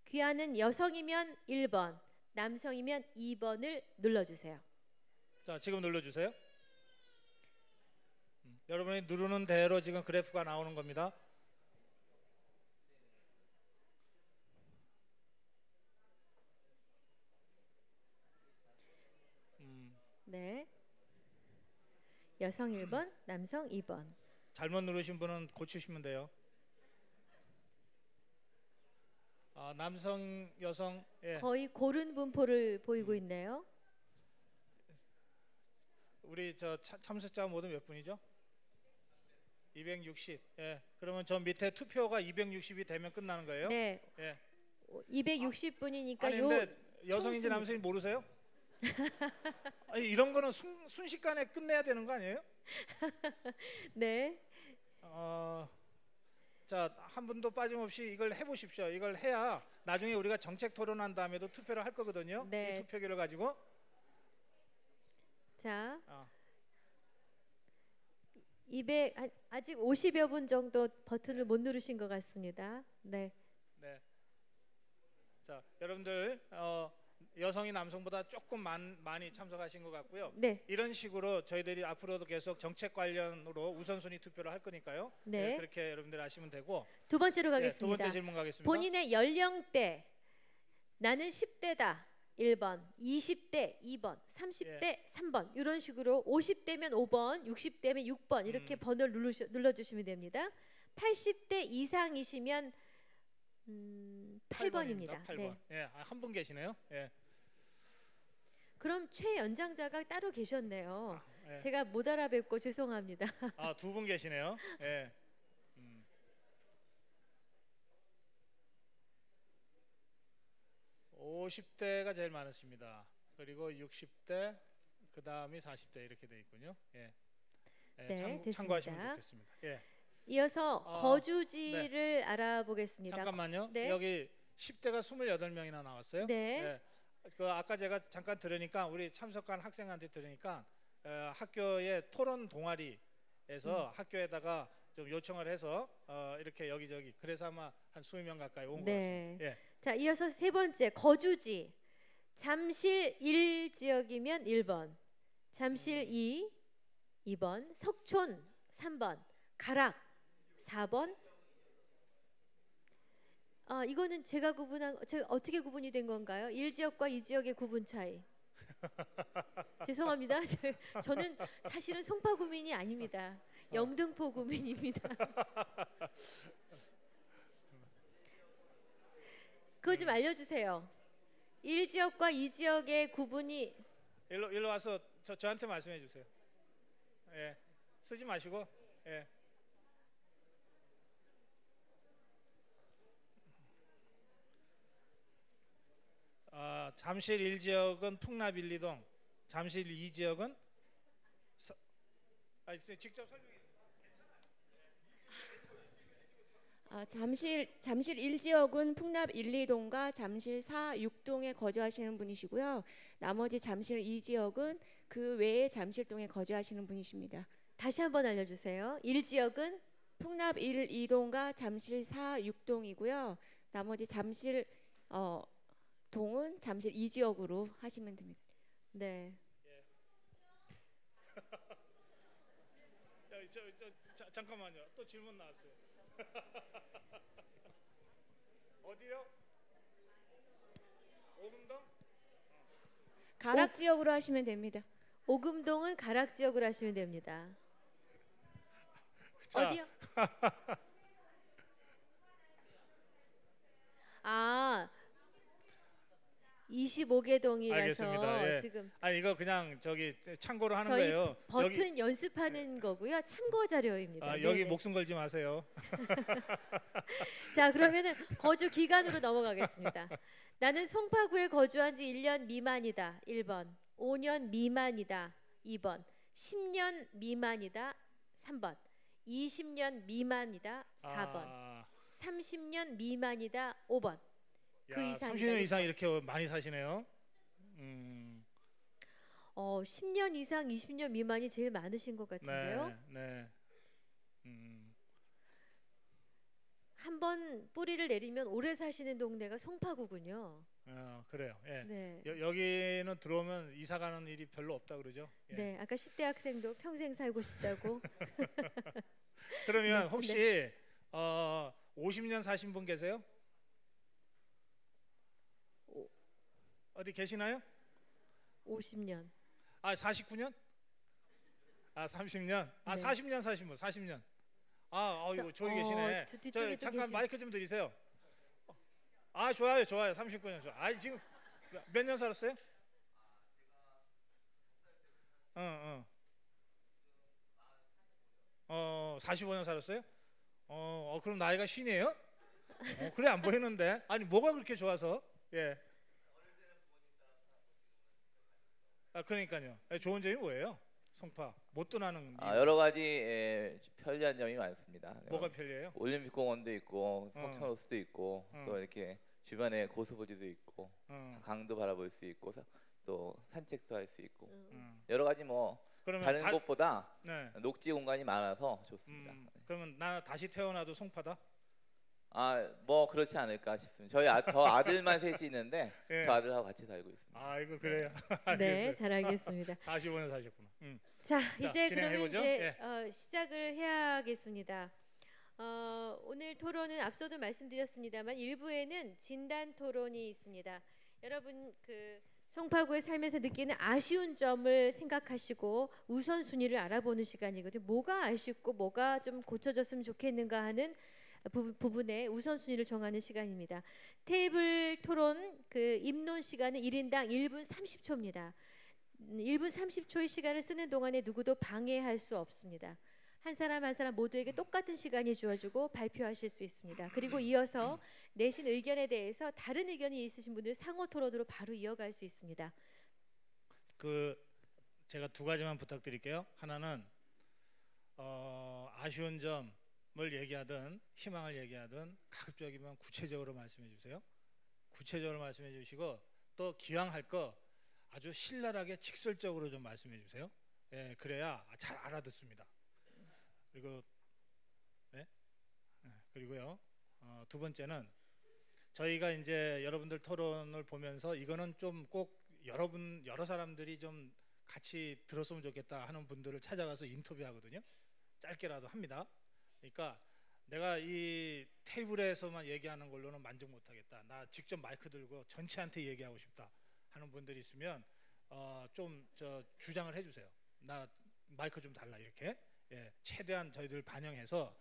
귀하는 여성이면 1번, 남성이면 2번을 눌러주세요. 자, 지금 눌러주세요. 여러분이 누르는 대로 지금 그래프가 나오는 겁니다. 네, 여성 1번, 남성 2번. 잘못 누르신 분은 고치시면 돼요. 남성, 여성, 예. 거의 고른 분포를 보이고 있네요. 우리 참석자 모두 몇 분이죠? 260. 예. 그러면 저 밑에 투표가 260이 되면 끝나는 거예요? 네. 예. 260분이니까 아니 근데 여성인지 남성인지 모르세요? 아니 이런 거는 순식간에 끝내야 되는 거 아니에요? 네. 자, 한 분도 빠짐없이 이걸 해보십시오. 이걸 해야 나중에 우리가 정책 토론한 다음에도 투표를 할 거거든요. 네. 이 투표기를 가지고. 자, 200 아직 50여 분 정도 버튼을 못 누르신 것 같습니다. 네. 네. 자, 여러분들 여성이 남성보다 조금 많이 참석하신 것 같고요. 네. 이런 식으로 저희들이 앞으로도 계속 정책 관련으로 우선순위 투표를 할 거니까요. 네. 그렇게 여러분들 아시면 되고. 두 번째로 네, 가겠습니다. 두 번째 질문 가겠습니다. 본인의 연령대, 나는 10대다 1번, 20대 2번, 30대 3번 이런 식으로 50대면 5번, 60대면 6번 이렇게 번호를 눌러주시면 됩니다. 80대 이상이시면 8번입니다. 8번. 네. 예, 한 분 계시네요. 예. 그럼 최연장자가 따로 계셨네요. 예. 제가 못 알아뵙고 죄송합니다. 두 분 계시네요. 예. 50대가 제일 많으십니다. 그리고 60대, 그 다음이 40대 이렇게 돼 있군요. 예. 예, 네, 참고하시면 됐습니다. 좋겠습니다. 예. 이어서 거주지를 알아보겠습니다. 잠깐만요. 네. 여기 10대가 28명이나 나왔어요. 네. 예. 그 아까 제가 잠깐 들으니까 우리 참석한 학생한테 들으니까 학교의 토론 동아리에서 학교에다가 좀 요청을 해서 이렇게 여기저기 그래서 아마 한 20명 가까이 온 것 네. 같습니다. 예. 자, 이어서 세 번째 거주지. 잠실 1지역이면 1번, 잠실 2번, 석촌 3번, 가락 4번. 이거는 제가 어떻게 구분이 된 건가요? 1지역과 2지역의 구분 차이. 죄송합니다. 저는 사실은 송파구민이 아닙니다. 영등포 구민입니다. 그거 좀 알려주세요. 1지역과 2지역의 구분이 일로 와서 저한테 말씀해 주세요. 예. 쓰지 마시고. 예. 잠실 1지역은 풍납 1, 2동, 잠실 2지역은 직접 설명해. 잠실 1지역은 풍납 1, 2동과 잠실 4, 6동에 거주하시는 분이시고요. 나머지 잠실 2지역은 그 외에 잠실동에 거주하시는 분이십니다. 다시 한번 알려주세요. 1지역은 풍납 1, 2동과 잠실 4, 6동이고요. 나머지 잠실 동은 잠실 2지역으로 하시면 됩니다. 네. 잠깐만요. 또 질문 나왔어요. 어디요? 오금동? 가락 지역으로 하시면 됩니다. 오금동은 가락 지역으로 하시면 됩니다. 자. 어디요? 25개 동이라서 알겠습니다. 예. 지금 아니 이거 그냥 참고로 하는 저희 거예요. 버튼 연습하는 거고요. 참고 자료입니다. 여기 네네. 목숨 걸지 마세요. 자, 그러면은 거주 기간으로 넘어가겠습니다. 나는 송파구에 거주한 지 1년 미만이다. 1번. 5년 미만이다. 2번. 10년 미만이다. 3번. 20년 미만이다. 4번. 30년 미만이다. 5번. 그 이상 30년 이상 이렇게 많이 사시네요. 10년 이상 20년 미만이 제일 많으신 것 같은데요. 네. 한번 뿌리를 내리면 오래 사시는 동네가 송파구군요. 그래요. 예. 네. 여기는 들어오면 이사 가는 일이 별로 없다 그러죠. 예. 네, 아까 10대 학생도 평생 살고 싶다고. 그러면 네, 혹시 50년 사신 분 계세요? 어디 계시나요? 50년. 49년? 30년? 네. 40년 사신 분, 40년. 저기 계시네. 뒤쪽에 잠깐 마이크 좀 드리세요. 좋아요. 39년 좋아. 지금 몇 년 살았어요? 45년 살았어요? 그럼 나이가 신이에요? 그래 안 보이는데. 아니 뭐가 그렇게 좋아서? 예. 그러니까요. 좋은 점이 뭐예요? 송파 못 떠나는 여러 가지 편리한 점이 많습니다. 뭐가 편리해요? 올림픽공원도 있고 석촌호수도 있고 또 이렇게 주변에 고수부지도 있고 강도 바라볼 수 있고 또 산책도 할 수 있고 여러 가지 다른 곳보다 녹지 공간이 많아서 좋습니다. 그러면 나 다시 태어나도 송파다? 그렇지 않을까 싶습니다. 저 아들만 셋이 있는데 예. 저 아들하고 같이 살고 있습니다. 이거 그래요. 네, 잘 알겠습니다. 45년 사셨구나. 자, 이제 그러면 진행해보죠. 이제 예. 시작을 해야겠습니다. 오늘 토론은 앞서도 말씀드렸습니다만 일부에는 진단 토론이 있습니다. 여러분 송파구에 살면서 느끼는 아쉬운 점을 생각하시고 우선순위를 알아보는 시간이거든요. 뭐가 아쉽고 뭐가 좀 고쳐졌으면 좋겠는가 하는 부분에 우선순위를 정하는 시간입니다. 테이블 토론 입론 시간은 1인당 1분 30초입니다. 1분 30초의 시간을 쓰는 동안에 누구도 방해할 수 없습니다. 한 사람 한 사람 모두에게 똑같은 시간이 주어지고 발표하실 수 있습니다. 그리고 이어서 내신 의견에 대해서 다른 의견이 있으신 분들 상호 토론으로 바로 이어갈 수 있습니다. 제가 두 가지만 부탁드릴게요. 하나는 아쉬운 점을 얘기하든 희망을 얘기하든 가급적이면 구체적으로 말씀해 주세요. 구체적으로 말씀해 주시고 또 기왕 할 거 아주 신랄하게 직설적으로 좀 말씀해 주세요. 예, 그래야 잘 알아듣습니다. 그리고 그리고요. 두 번째는 저희가 이제 여러분들 토론을 보면서 이거는 좀 꼭 여러 사람들이 좀 같이 들었으면 좋겠다 하는 분들을 찾아가서 인터뷰하거든요. 짧게라도 합니다. 그러니까 내가 이 테이블에서만 얘기하는 걸로는 만족 못하겠다. 나 직접 마이크 들고 전체한테 얘기하고 싶다 하는 분들이 있으면 좀 주장을 해주세요. 나 마이크 좀 달라 이렇게. 예, 최대한 저희들 반영해서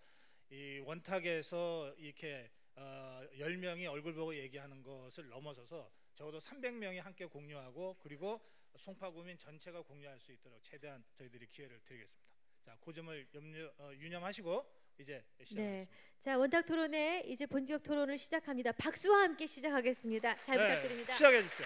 이 원탁에서 이렇게 10명이 얼굴 보고 얘기하는 것을 넘어서서 적어도 300명이 함께 공유하고 그리고 송파구민 전체가 공유할 수 있도록 최대한 저희들이 기회를 드리겠습니다. 자, 그 점을 유념하시고 이제 시작하겠습니다. 네, 자 원탁 토론회 이제 본격 토론을 시작합니다. 박수와 함께 시작하겠습니다. 잘 부탁드립니다. 시작해 주십시오.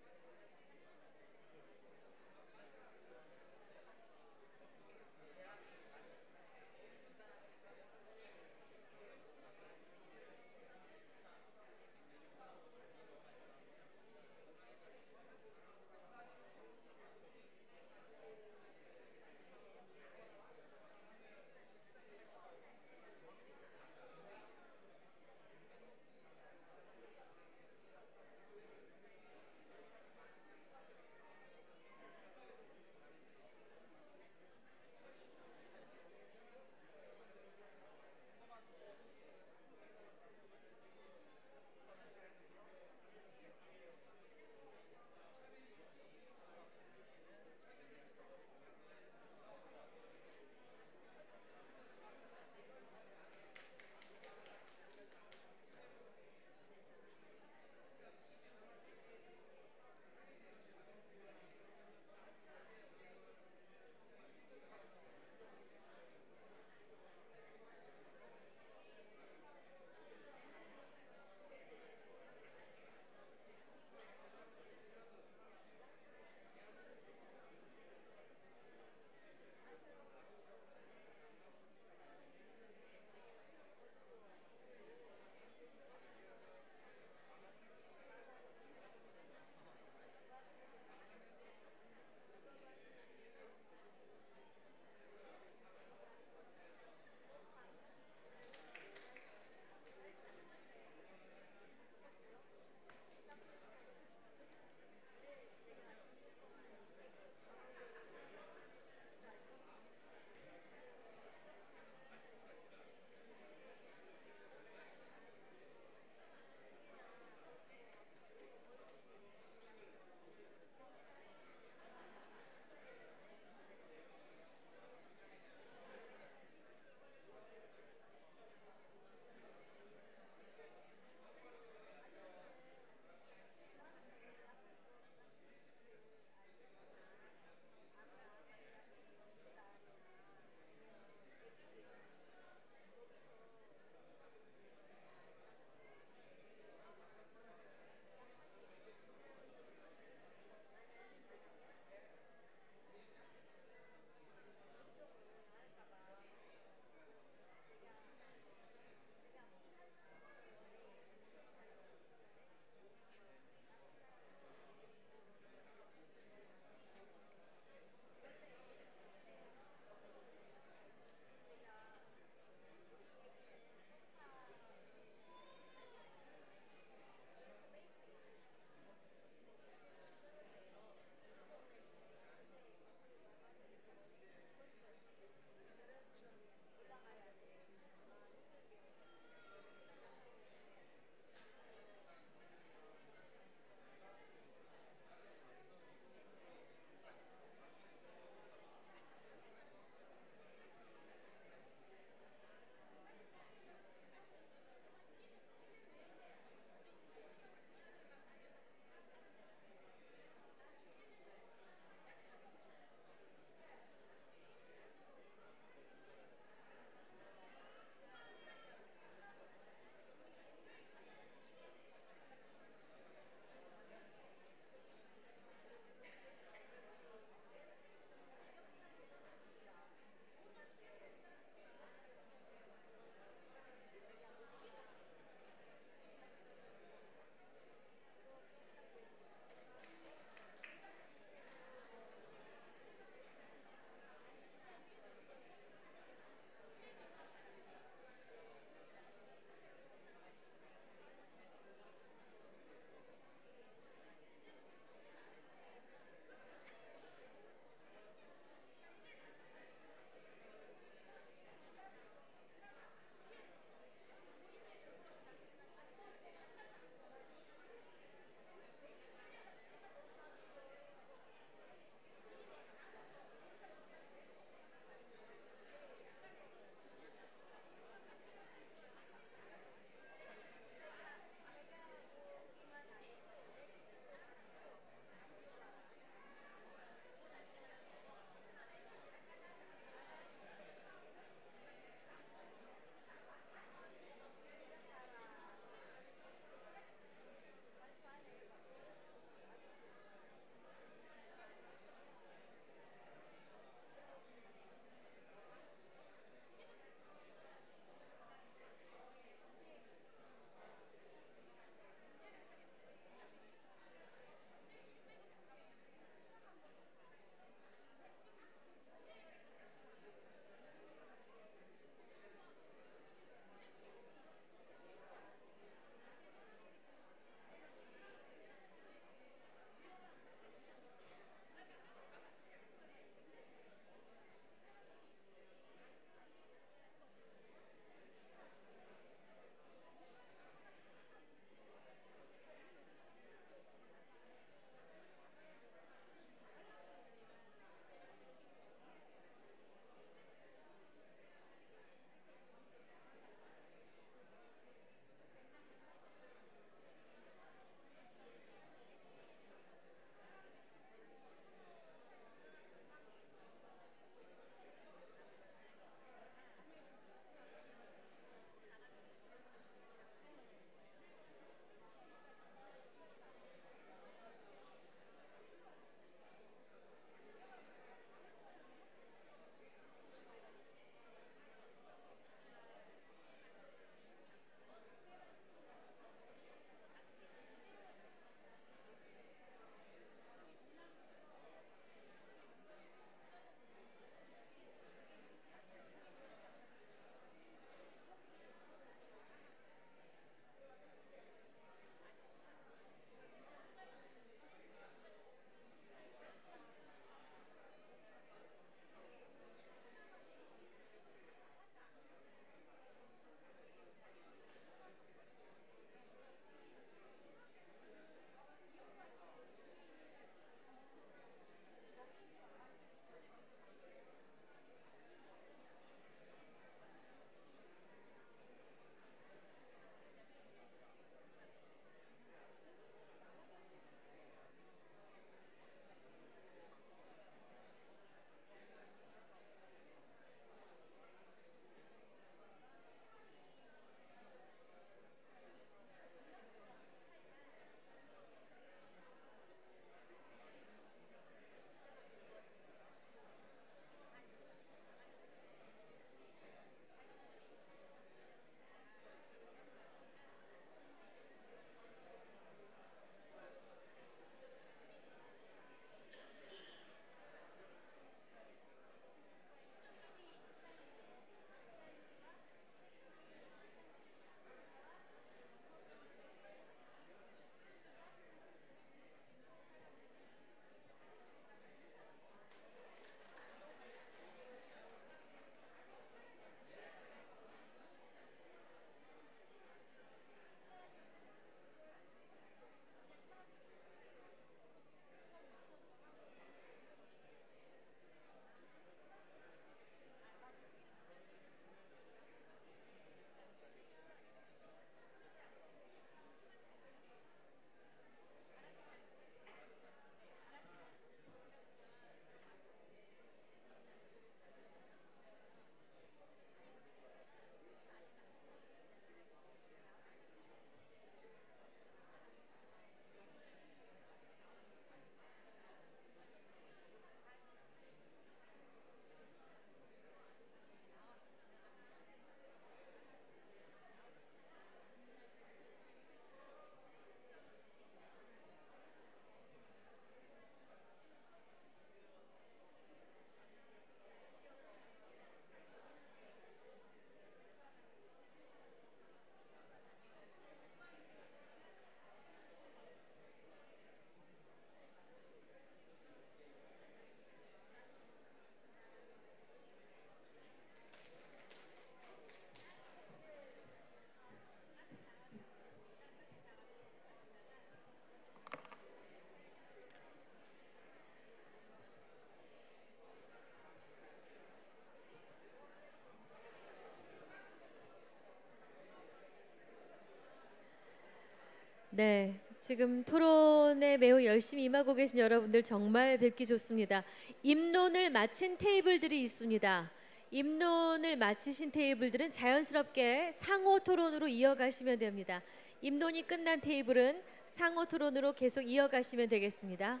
네, 지금 토론에 매우 열심히 임하고 계신 여러분들 정말 뵙기 좋습니다. 입론을 마친 테이블들이 있습니다. 입론을 마치신 테이블들은 자연스럽게 상호 토론으로 이어가시면 됩니다. 입론이 끝난 테이블은 상호 토론으로 계속 이어가시면 되겠습니다.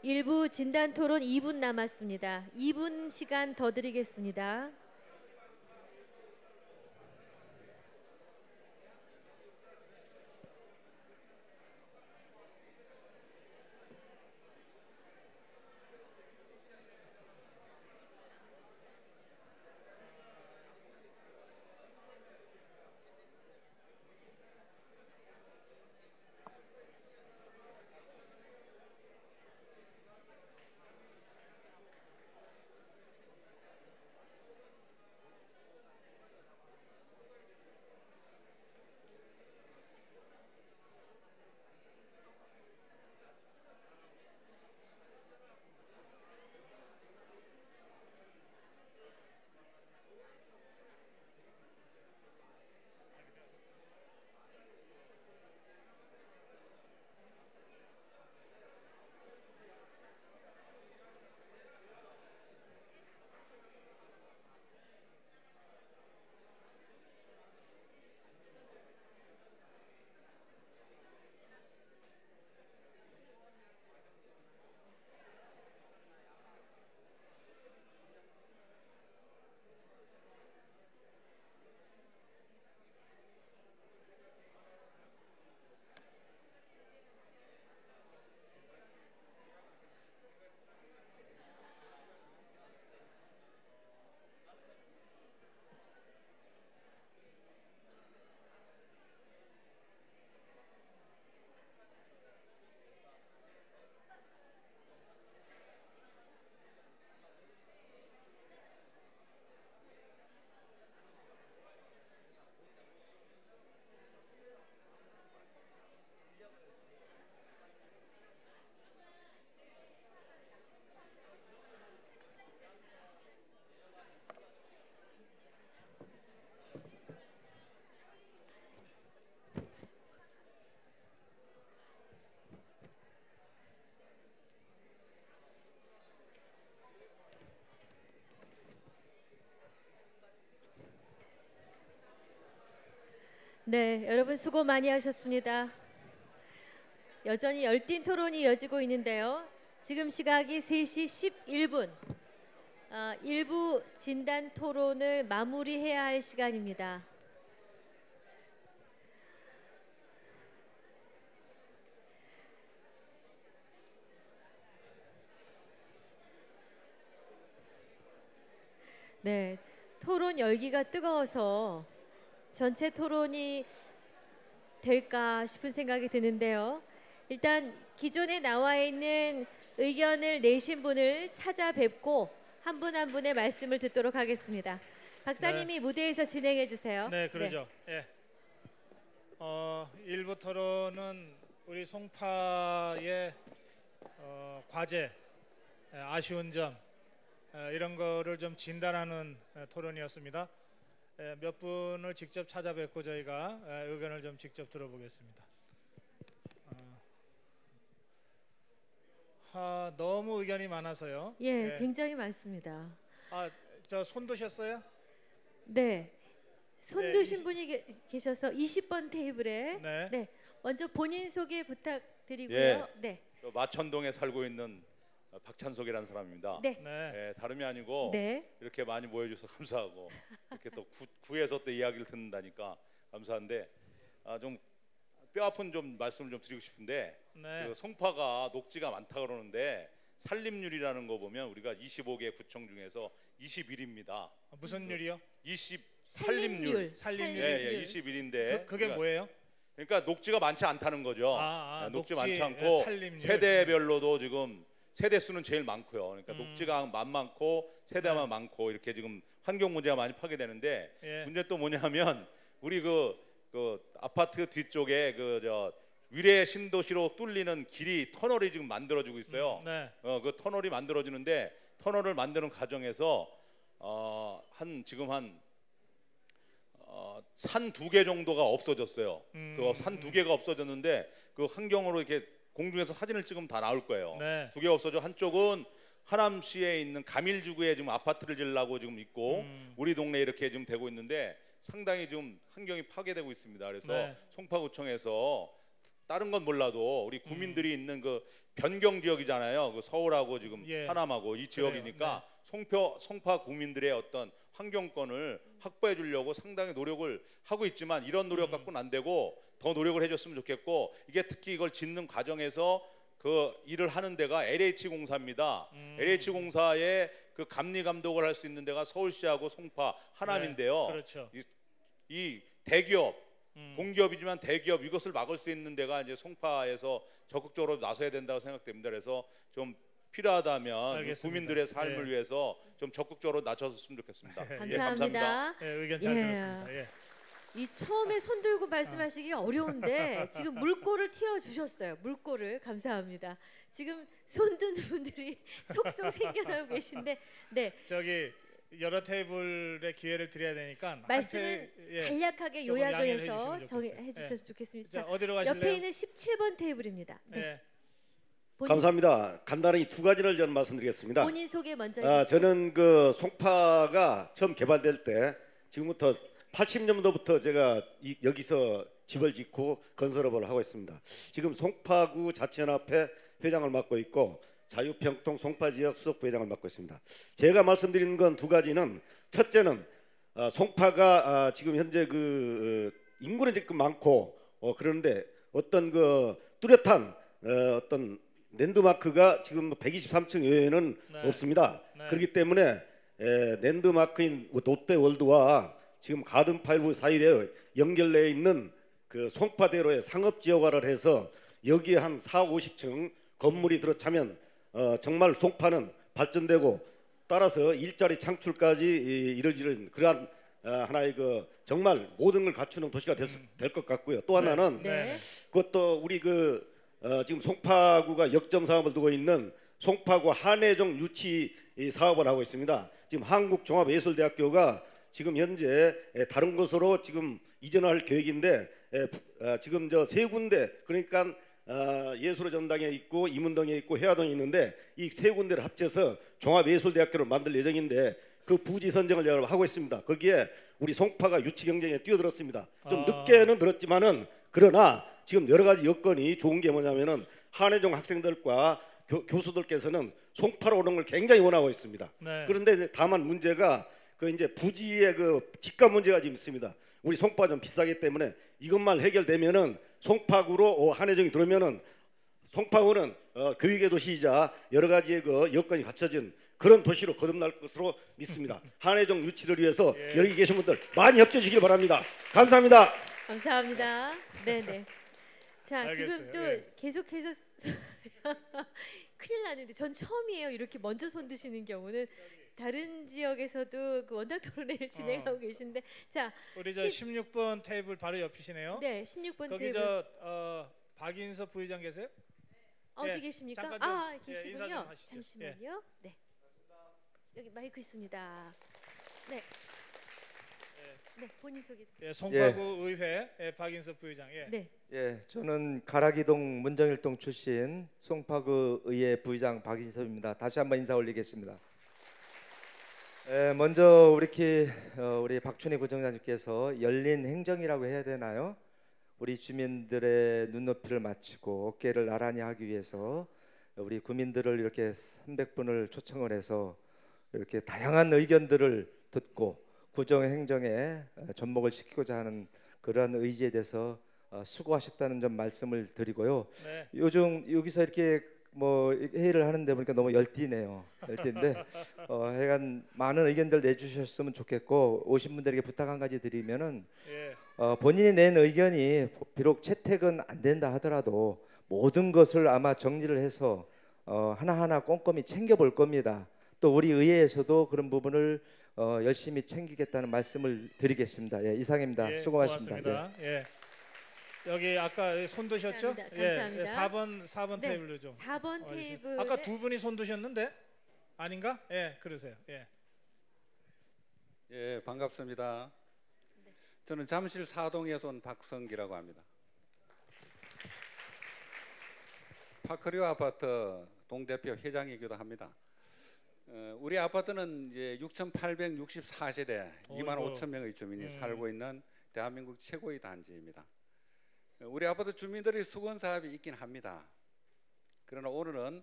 일부 진단 토론 2분 남았습니다. 2분 시간 더 드리겠습니다. 네, 여러분 수고 많이 하셨습니다. 여전히 열띤 토론이 이어지고 있는데요. 지금 시각이 3시 11분. 일부 진단 토론을 마무리해야 할 시간입니다. 네, 토론 열기가 뜨거워서 전체 토론이 될까 싶은 생각이 드는데요. 일단 기존에 나와 있는 의견을 내신 분을 찾아뵙고 한 분 한 분의 말씀을 듣도록 하겠습니다. 박사님이 무대에서 진행해 주세요. 네, 그러죠. 예. 일부 토론은 우리 송파의 과제, 아쉬운 점 이런 거를 좀 진단하는 토론이었습니다. 몇 분을 직접 찾아뵙고 저희가 의견을 좀 직접 들어보겠습니다. 너무 의견이 많아서요. 예, 굉장히 많습니다. 저 손 드셨어요? 네, 손 드신 분이 계셔서 20번 테이블에 네, 먼저 본인 소개 부탁드리고요. 예, 네, 마천동에 살고 있는 박찬석이라는 사람입니다. 네. 네, 다름이 아니고 이렇게 많이 모여주셔서 감사하고 이렇게 또 구에서 또 이야기를 듣는다니까 감사한데 좀 뼈아픈 좀 말씀을 좀 드리고 싶은데 그 송파가 녹지가 많다 그러는데 산림률이라는 거 보면 우리가 25개 구청 중에서 21입니다. 무슨 율이요? 산림률. 예, 21인데 그게 뭐예요? 그러니까 녹지가 많지 않다는 거죠. 녹지 많지 않고 산림률. 세대별로도 지금 세대 수는 제일 많고요. 그러니까 녹지가 많고 세대만 많고 이렇게 지금 환경 문제가 많이 파괴되는데 문제 또 뭐냐면 우리 그 아파트 뒤쪽에 위례 신도시로 뚫리는 길이 터널이 지금 만들어지고 있어요. 그 터널이 만들어지는데 터널을 만드는 과정에서 지금 산 2개 정도가 없어졌어요. 그 산 2개가 없어졌는데 그 환경으로 이렇게 공중에서 사진을 찍으면 다 나올 거예요. 2개 없어져. 한쪽은 하남시에 있는 가밀주구에 지금 아파트를 지으려고 지금 있고 우리 동네에 이렇게 지금 되고 있는데 상당히 좀 환경이 파괴되고 있습니다. 그래서 송파구청에서 다른 건 몰라도 우리 구민들이 있는 그 변경 지역이잖아요. 그 서울하고 지금 하남하고 이 지역이니까 송파 구민들의 어떤 환경권을 확보해 주려고 상당히 노력을 하고 있지만 이런 노력 갖고는 안 되고 더 노력을 해줬으면 좋겠고, 이게 특히 이걸 짓는 과정에서 그 일을 하는 데가 LH공사입니다. LH공사의 그 감리 감독을 할 수 있는 데가 서울시하고 송파, 하남인데요. 그렇죠. 이 대기업, 공기업이지만 대기업 이것을 막을 수 있는 데가 이제 송파에서 적극적으로 나서야 된다고 생각됩니다. 그래서 좀 필요하다면 알겠습니다. 구민들의 삶을 위해서 좀 적극적으로 나서줬으면 좋겠습니다. 감사합니다. 의견 잘 들었습니다. 이 처음에 손 들고 말씀하시기 어려운데 지금 물꼬를 틔워 주셨어요. 물꼬를 감사합니다. 지금 손 드는 분들이 속속 생겨나고 계신데, 네. 저기 여러 테이블에 기회를 드려야 되니까 말씀은 간략하게 요약을 해서 해주셨으면 좋겠습니다. 자, 어디로 가실래요? 옆에 있는 17번 테이블입니다. 네. 감사합니다. 간단히 두 가지를 저는 말씀드리겠습니다. 본인 소개 먼저 해주시죠. 저는 그 송파가 처음 개발될 때 지금부터 80년도부터 제가 여기서 집을 짓고 건설업을 하고 있습니다. 지금 송파구 자치연합회 회장을 맡고 있고 자유평통 송파지역 수석부회장을 맡고 있습니다. 제가 말씀드리는 건 두 가지는, 첫째는 송파가 지금 현재 그 인구는 지금 많고 그런데 어떤 그 뚜렷한 어떤 랜드마크가 지금 123층 이외에는 없습니다. 그렇기 때문에 랜드마크인 롯데월드와 지금 가든파이브 사이에 연결되어 있는 그 송파대로의 상업지역화를 해서 여기에 한 40~50층 건물이 들어차면 정말 송파는 발전되고 따라서 일자리 창출까지 이루어지는 그러한 하나의 그 정말 모든 걸 갖추는 도시가 될 것 같고요. 또 하나는 그것도 우리 지금 송파구가 역점 사업을 두고 있는 송파구 한해종 유치 사업을 하고 있습니다. 지금 한국종합예술대학교가 지금 현재 다른 곳으로 지금 이전할 계획인데 지금 저 세 군데, 그러니까 예술의 전당에 있고 이문동에 있고 해화동에 있는데 이 세 군데를 합쳐서 종합예술대학교를 만들 예정인데 그 부지 선정을 제가 하고 있습니다. 거기에 우리 송파가 유치 경쟁에 뛰어들었습니다. 좀 늦게는 들었지만은 그러나 지금 여러 가지 여건이 좋은 게 뭐냐면은 한해종 학생들과 교수들께서는 송파로 오는 걸 굉장히 원하고 있습니다. 그런데 다만 문제가 그 이제 부지의 그 집값 문제가 좀 있습니다. 우리 송파가 좀 비싸기 때문에 이것만 해결되면은 송파구로 한해종이 들어오면은 송파구는 교육의 도시이자 여러 가지의 그 여건이 갖춰진 그런 도시로 거듭날 것으로 믿습니다. 한해종 유치를 위해서 여기 계신 분들 많이 협조해 주시길 바랍니다. 감사합니다. 감사합니다. 네네. 자, 알겠어요. 지금 또 계속해서 큰일 나는데 전 처음이에요. 이렇게 먼저 손 드시는 경우는. 다른 지역에서도 그 원탁 토론회를 진행하고 계신데, 자, 우리 저 16번 테이블 바로 옆이시네요. 네, 16번 거기 테이블. 저 박인섭 부의장 계세요? 어디 계십니까? 잠깐 좀, 계시군요. 인사 좀 하시죠. 잠시만요. 네, 여기 마이크 있습니다. 네. 네, 본인 소개 좀. 송파구 의회 박인섭 부의장. 네, 저는 가락이동 문정일동 출신 송파구 의회 부의장 박인섭입니다. 다시 한번 인사 올리겠습니다. 먼저 우리 박춘희 구청장님께서 열린 행정이라고 해야 되나요? 우리 주민들의 눈높이를 맞추고 어깨를 나란히 하기 위해서 우리 구민들을 이렇게 300분을 초청을 해서 이렇게 다양한 의견들을 듣고 구정 행정에 접목을 시키고자 하는 그러한 의지에 대해서 수고하셨다는 점 말씀을 드리고요. 요즘 여기서 이렇게 뭐 회의를 하는데 보니까 너무 열띠네요. 열띠인데 하여간 많은 의견들 내주셨으면 좋겠고, 오신 분들에게 부탁 한 가지 드리면은 본인이 낸 의견이 비록 채택은 안 된다 하더라도 모든 것을 아마 정리를 해서 하나하나 꼼꼼히 챙겨볼 겁니다. 또 우리 의회에서도 그런 부분을 열심히 챙기겠다는 말씀을 드리겠습니다. 이상입니다. 수고하셨습니다. 고맙습니다. 여기 아까 손 드셨죠? 감사합니다. 4번 네, 테이블로 좀. 4번 테이블. 아까 두 분이 손 드셨는데 아닌가? 그러세요. 반갑습니다. 저는 잠실 사동에서 온 박성기라고 합니다. 파크리오 아파트 동대표 회장이기도 합니다. 우리 아파트는 이제 6,864세대 25,000명의 주민이 살고 있는 대한민국 최고의 단지입니다. 우리 아파트 주민들의 수건 사업이 있긴 합니다. 그러나 오늘은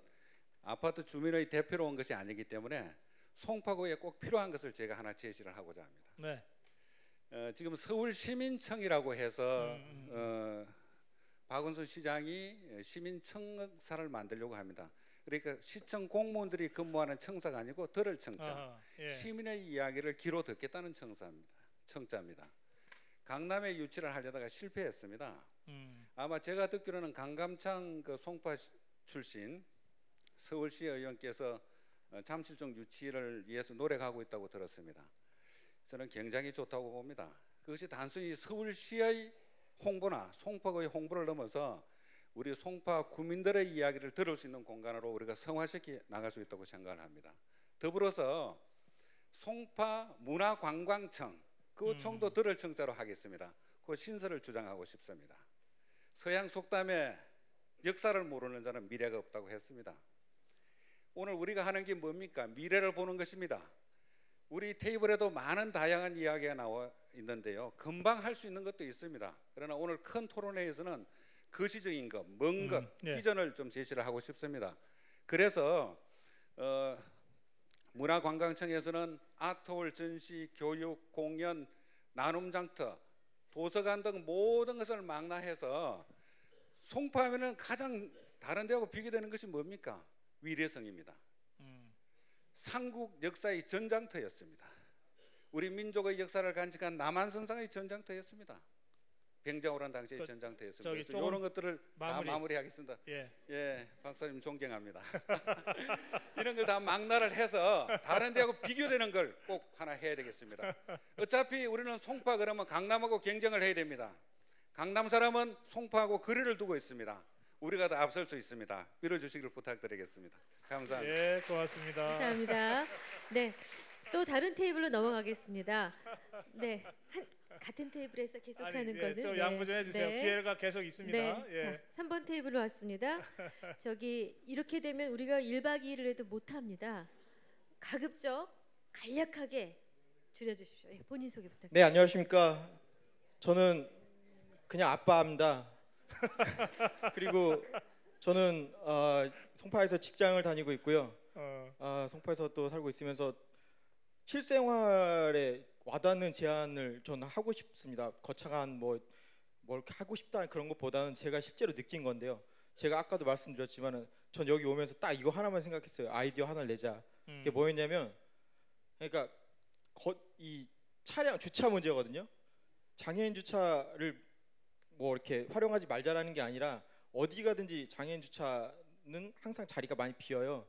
아파트 주민의 대표로 온 것이 아니기 때문에 송파구에 꼭 필요한 것을 제가 하나 제시를 하고자 합니다. 네. 지금 서울시민청이라고 해서 박원순 시장이 시민청사를 만들려고 합니다. 그러니까 시청 공무원들이 근무하는 청사가 아니고 들을 청자, 시민의 이야기를 귀로 듣겠다는 청자입니다. 강남에 유치를 하려다가 실패했습니다. 아마 제가 듣기로는 강감창 그 송파 출신 서울시 의원께서 잠실정 유치를 위해서 노력하고 있다고 들었습니다. 저는 굉장히 좋다고 봅니다. 그것이 단순히 서울시의 홍보나 송파구의 홍보를 넘어서 우리 송파 구민들의 이야기를 들을 수 있는 공간으로 우리가 성화시켜 나갈 수 있다고 생각을 합니다. 더불어서 송파 문화관광청, 그 청도 들을 청자로 하겠습니다. 그 신설을 주장하고 싶습니다. 서양 속담에 역사를 모르는 자는 미래가 없다고 했습니다. 오늘 우리가 하는 게 뭡니까? 미래를 보는 것입니다. 우리 테이블에도 많은 다양한 이야기가 나와 있는데요. 금방 할 수 있는 것도 있습니다. 그러나 오늘 큰 토론회에서는 거시적인 것, 먼 것, 비전을 좀 제시를 하고 싶습니다. 그래서 문화관광청에서는 아트홀, 전시, 교육, 공연, 나눔장터, 도서관 등 모든 것을 망라해서 송파하면은 가장 다른 데하고 비교되는 것이 뭡니까? 위례성입니다. 삼국 역사의 전장터였습니다. 우리 민족의 역사를 간직한 남한선상의 전장터였습니다. 병자호란 당시의 전장터였습니다. 그래서 이런 것들을 다 마무리하겠습니다. 예, 박사님 존경합니다. 이런 걸 다 망라를 해서 다른 데하고 비교되는 걸 꼭 하나 해야 되겠습니다. 어차피 우리는 송파 그러면 강남하고 경쟁을 해야 됩니다. 강남 사람은 송파하고 거리를 두고 있습니다. 우리가 더 앞설 수 있습니다. 밀어주시길 부탁드리겠습니다. 감사합니다. 예, 고맙습니다. 감사합니다. 네, 또 다른 테이블로 넘어가겠습니다. 네, 같은 테이블에서 계속하는 거는 좀 양보 좀 해주세요. 네. 기회가 계속 있습니다. 네. 예. 자, 3번 테이블로 왔습니다. 저기 이렇게 되면 우리가 1박 2일을 해도 못합니다. 가급적 간략하게 줄여주십시오. 예, 본인 소개 부탁드립니다. 네, 안녕하십니까. 저는 그냥 아빠입니다. 그리고 저는 송파에서 직장을 다니고 있고요. 송파에서 또 살고 있으면서 실생활에 와닿는 제안을 저는 하고 싶습니다. 거창한 뭘 이렇게 하고 싶다 그런 것보다는 제가 실제로 느낀 건데요. 제가 아까도 말씀드렸지만은 전 여기 오면서 딱 이거 하나만 생각했어요. 아이디어 하나를 내자. 그게 뭐였냐면, 그러니까 이 차량 주차 문제거든요. 장애인 주차를 뭐 이렇게 활용하지 말자라는 게 아니라 어디 가든지 장애인 주차는 항상 자리가 많이 비어요.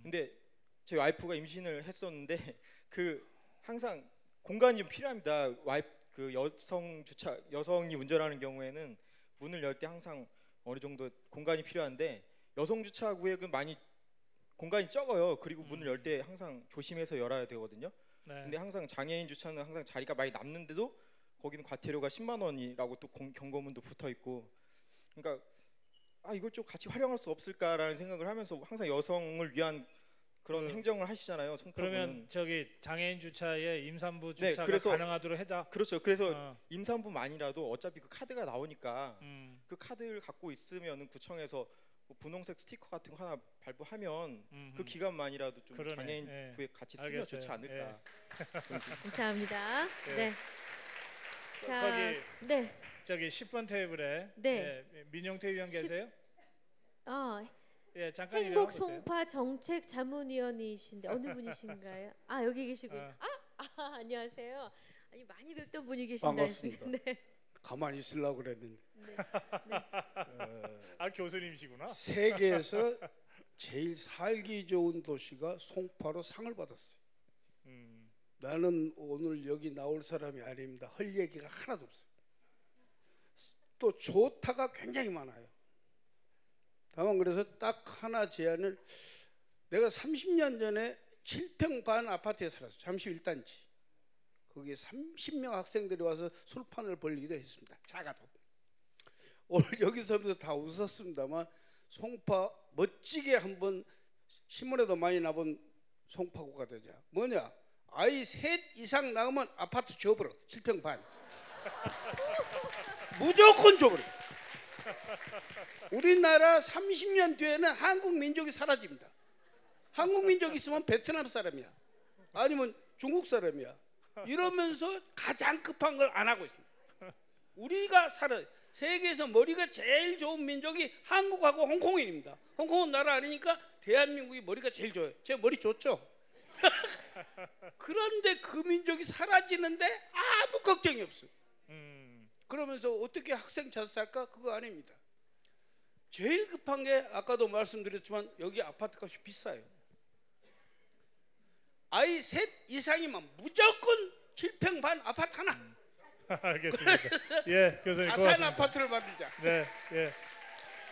근데 제 와이프가 임신을 했었는데 항상 공간이 좀 필요합니다. 여성이 운전하는 경우에는 문을 열 때 항상 어느 정도 공간이 필요한데 여성 주차 구역은 많이 공간이 적어요. 그리고 문을 열 때 항상 조심해서 열어야 되거든요. 네. 근데 항상 장애인 주차는 항상 자리가 많이 남는데도 거기는 과태료가 10만 원이라고 또 경고문도 붙어 있고, 그러니까 이걸 좀 같이 활용할 수 없을까라는 생각을 하면서 항상 여성을 위한 그런 행정을 하시잖아요. 송파구는. 그러면 저기 장애인 주차에 임산부 주차가 가능하도록 하자. 그렇죠. 그래서 임산부만이라도 어차피 그 카드가 나오니까 그 카드를 갖고 있으면은 구청에서 뭐 분홍색 스티커 같은 거 하나 발부하면 그 기간만이라도 좀 장애인 부에 같이 쓰면 알겠어요. 좋지 않을까. 감사합니다. 예. 네. 자, 거기 네. 저기 10번 테이블에 네. 민용태 위원 계세요? 예, 잠깐 행복 일어나보세요. 송파 정책 자문위원이신데 어느 분이신가요? 여기 계시고. 안녕하세요. 아니 많이 뵙던 분이 계신다. 반갑습니다. 네. 가만히 있으려고 그랬는데. 교수님이시구나. 세계에서 제일 살기 좋은 도시가 송파로 상을 받았어요. 나는 오늘 여기 나올 사람이 아닙니다. 할 얘기가 하나도 없어요. 또 좋다가 굉장히 많아요. 다만 그래서 딱 하나 제안을, 내가 30년 전에 7평 반 아파트에 살았어요. 잠시 1단지. 거기에 30명 학생들이 와서 술판을 벌리기도 했습니다. 작아도. 오늘 여기서부터 다 웃었습니다만 송파 멋지게 한번 신문에도 많이 나본 송파구가 되자. 뭐냐? 아이 셋 이상 나오면 아파트 줘버려. 7평 반. 무조건 줘버려. 우리나라 30년 뒤에는 한국 민족이 사라집니다. 한국 민족이 있으면 베트남 사람이야, 아니면 중국 사람이야. 이러면서 가장 급한 걸 안 하고 있습니다. 우리가 세계에서 머리가 제일 좋은 민족이 한국하고 홍콩인입니다. 홍콩은 나라 아니니까 대한민국이 머리가 제일 좋아요. 제 머리 좋죠? 그런데 그 민족이 사라지는데 아무 걱정이 없어요. 그러면서 어떻게 학생 자살까? 그거 아닙니다. 제일 급한 게 아까도 말씀드렸지만 여기 아파트 값이 비싸요. 아이 셋 이상이면 무조건 7평 반 아파트 하나. 알겠습니다. 예, 교수님 가산 고맙습니다. 아파트를 만들자. 네, 예.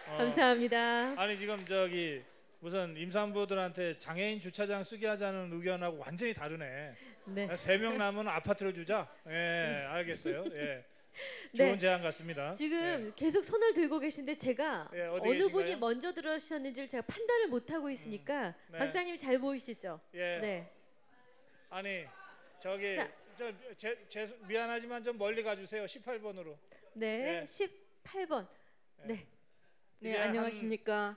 감사합니다. 아니 지금 저기 우선 임산부들한테 장애인 주차장 쓰게 하자는 의견하고 완전히 다르네. 네. 3명 남은 아파트를 주자. 예, 알겠어요. 예. 좋은 네. 제안 같습니다. 지금 계속 손을 들고 계신데 제가 예, 어디 어느 계신가요? 분이 먼저 들어오셨는지를 제가 판단을 못 하고 있으니까 네. 박사님 잘 보이시죠? 예. 네. 아니 저기 자. 미안하지만 좀 멀리 가주세요. 18번으로. 네. 예. 18번. 네. 네, 안녕하십니까.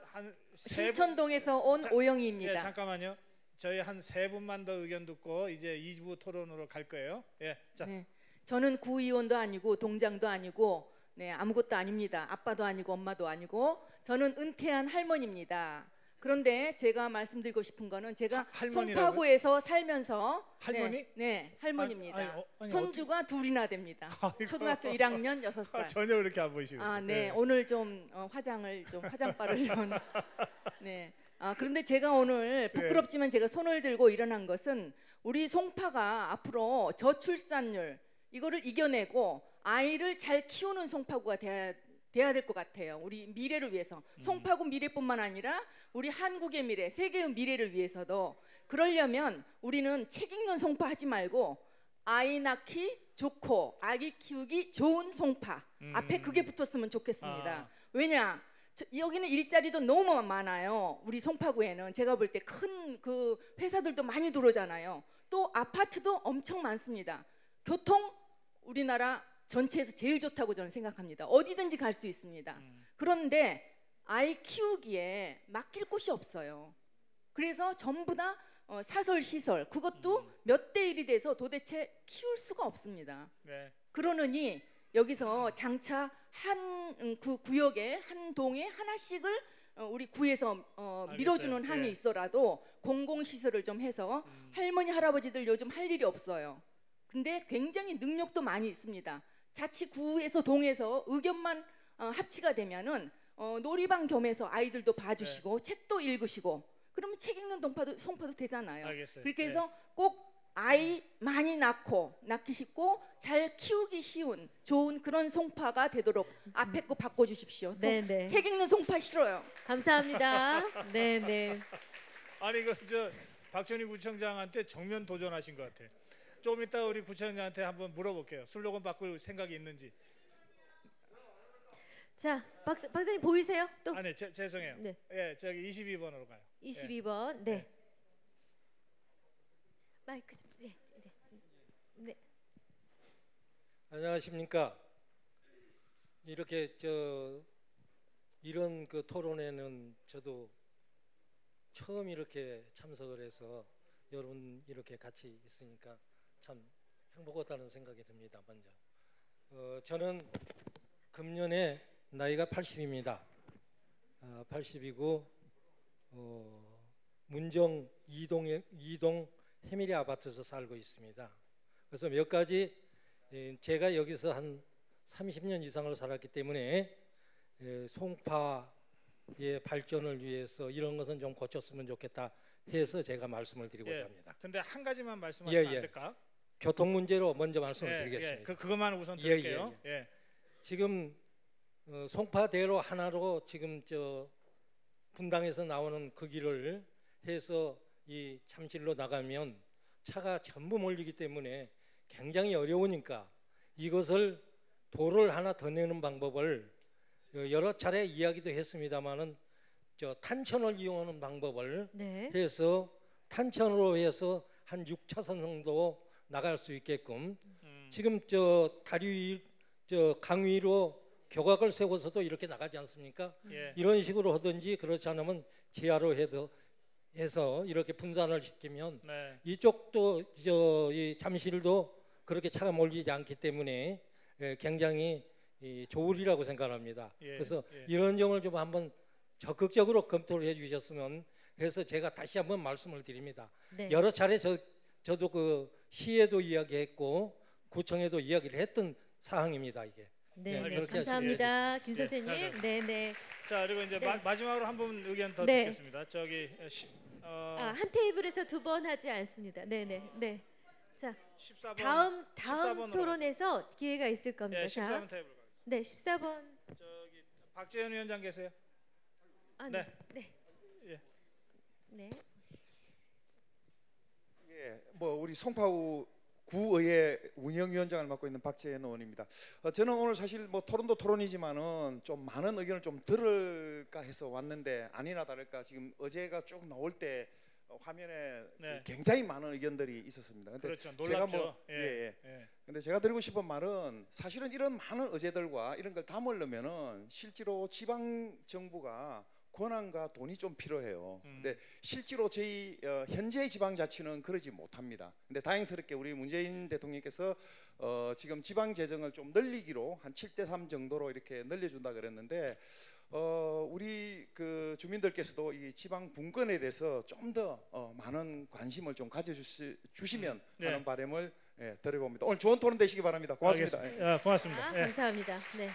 세 신천동에서 온 오영희입니다. 예, 잠깐만요. 저희 한 3분만 더 의견 듣고 이제 2부 토론으로 갈 거예요. 예. 자. 네, 저는 구의원도 아니고 동장도 아니고 네, 아무것도 아닙니다. 아빠도 아니고 엄마도 아니고 저는 은퇴한 할머니입니다. 그런데 제가 말씀드리고 싶은 거는 제가 할머니라고요? 송파구에서 살면서 할머니? 네, 할머니입니다. 아니, 손주가 둘이나 됩니다. 초등학교 1학년 6살. 전혀 그렇게 안 보이시고. 아, 네. 오늘 좀 화장을 좀 화장바를 좀 네. 그런데 제가 오늘 부끄럽지만 제가 손을 들고 일어난 것은 우리 송파가 앞으로 저출산율 이거를 이겨내고 아이를 잘 키우는 송파구가 돼야 될 것 같아요. 우리 미래를 위해서. 송파구 미래뿐만 아니라 우리 한국의 미래, 세계의 미래를 위해서도 그러려면 우리는 책 읽는 송파 하지 말고 아이 낳기 좋고 아기 키우기 좋은 송파 앞에 그게 붙었으면 좋겠습니다. 왜냐? 여기는 일자리도 너무 많아요. 우리 송파구에는 제가 볼 때 큰 그 회사들도 많이 들어오잖아요. 또 아파트도 엄청 많습니다. 교통 우리나라 전체에서 제일 좋다고 저는 생각합니다. 어디든지 갈 수 있습니다. 그런데 아이 키우기에 맡길 곳이 없어요. 그래서 전부 다 사설 시설 그것도 몇 대 1이 돼서 도대체 키울 수가 없습니다. 네. 그러느니 여기서 장차 한 그 구역에 한 동에 하나씩을 우리 구에서 밀어주는 한이 예. 있어라도 공공시설을 좀 해서 할머니 할아버지들 요즘 할 일이 없어요. 근데 굉장히 능력도 많이 있습니다. 자치구에서 동에서 의견만 합치가 되면은 놀이방 겸해서 아이들도 봐주시고 책도 읽으시고 그러면 책 읽는 송파도 되잖아요. 알겠어요. 그렇게 해서 꼭 아이 많이 낳기 쉽고 잘 키우기 쉬운 좋은 그런 송파가 되도록 앞에 거 바꿔주십시오. 네네. 책 읽는 송파 싫어요. 감사합니다. 네네. 아니 저 박천희 구청장한테 정면 도전하신 것 같아요. 좀 이따 우리 구청장한테 한번 물어볼게요. 슬로건 바꿀 생각이 있는지. 자, 박사님 보이세요? 또? 아니 죄송해요. 네. 예, 저기 22번으로 가요. 22번. 네. 마이크 좀. 네. 네. 안녕하십니까. 이렇게 이런 그 토론회는 저도 처음 이렇게 참석을 해서 여러분 이렇게 같이 있으니까 참 행복하다는 생각이 듭니다. 먼저 저는 금년에 나이가 80입니다. 80이고 문정 2동 해밀리 아파트에서 살고 있습니다. 그래서 몇 가지 제가 여기서 한 30년 이상을 살았기 때문에 송파의 발전을 위해서 이런 것은 좀 고쳤으면 좋겠다 해서 제가 말씀을 드리고자 합니다. 근데 한 가지만 말씀하시면 안 될까? 교통 문제로 먼저 말씀을 드리겠습니다. 그것만 우선 드릴게요. 지금 송파대로 하나로 지금 분당에서 나오는 그 길을 해서 이 잠실로 나가면 차가 전부 몰리기 때문에 굉장히 어려우니까 이것을 도를 하나 더 내는 방법을 여러 차례 이야기도 했습니다마는 탄천을 이용하는 방법을 해서 탄천으로 해서 한 6차선 정도 나갈 수 있게끔 지금 다리 강 위로 교각을 세워서도 이렇게 나가지 않습니까? 예. 이런 식으로 하든지 그렇지 않으면 지하로 해서 이렇게 분산을 시키면 네. 이쪽도 이 잠실도 그렇게 차가 몰리지 않기 때문에 굉장히 좋으리라고 생각합니다. 예. 그래서 예. 이런 점을 좀 한번 적극적으로 검토를 해주셨으면 해서 제가 다시 한번 말씀을 드립니다. 네. 여러 차례 저도 그 시에도 이야기했고 구청에도 이야기를 했던 사항입니다. 이게. 네, 네, 그렇게 감사합니다, 김 예, 선생님. 네, 네. 자, 그리고 이제 네. 마지막으로 한 분 의견 더 네. 듣겠습니다. 저기 한 테이블에서 두 번 하지 않습니다. 네, 네, 네. 자, 14번, 다음 14번으로. 토론에서 기회가 있을 겁니다. 예, 자, 14번 테이블. 네, 14번. 저기 박재현 위원장 계세요? 아, 네. 네. 예. 네. 예, 뭐 우리 송파구 구의회 운영위원장을 맡고 있는 박재현 의원입니다. 저는 오늘 사실 뭐 토론도 토론이지만은 좀 많은 의견을 좀 들을까 해서 왔는데 아니나 다를까 지금 어제가 쭉 나올 때 화면에 네. 굉장히 많은 의견들이 있었습니다. 근데 그렇죠. 제가 놀랍죠. 뭐 예. 근데 제가 드리고 싶은 말은 사실은 이런 많은 의제들과 이런 걸 담으려면은 실제로 지방 정부가 권한과 돈이 좀 필요해요. 근데 실제로 저희 현재 지방자치는 그러지 못합니다. 근데 다행스럽게 우리 문재인 대통령께서 지금 지방 재정을 좀 늘리기로 한 7대3 정도로 이렇게 늘려준다 그랬는데 우리 그 주민들께서도 이 지방 분권에 대해서 좀 더 많은 관심을 좀 가져주시면 네. 하는 바람을 드려봅니다. 오늘 좋은 토론 되시기 바랍니다. 고맙습니다. 알겠습니다. 고맙습니다. 예. 감사합니다. 네.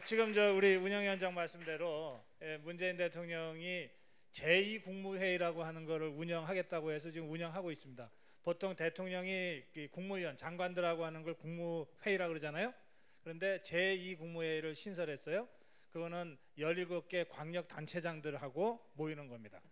지금 저 우리 운영위원장 말씀대로 문재인 대통령이 제2 국무회의라고 하는 거를 운영하겠다고 해서 지금 운영하고 있습니다. 보통 대통령이 국무위원 장관들하고 하는 걸 국무회의라고 그러잖아요. 그런데 제2 국무회의를 신설했어요. 그거는 17개 광역 단체장들하고 모이는 겁니다.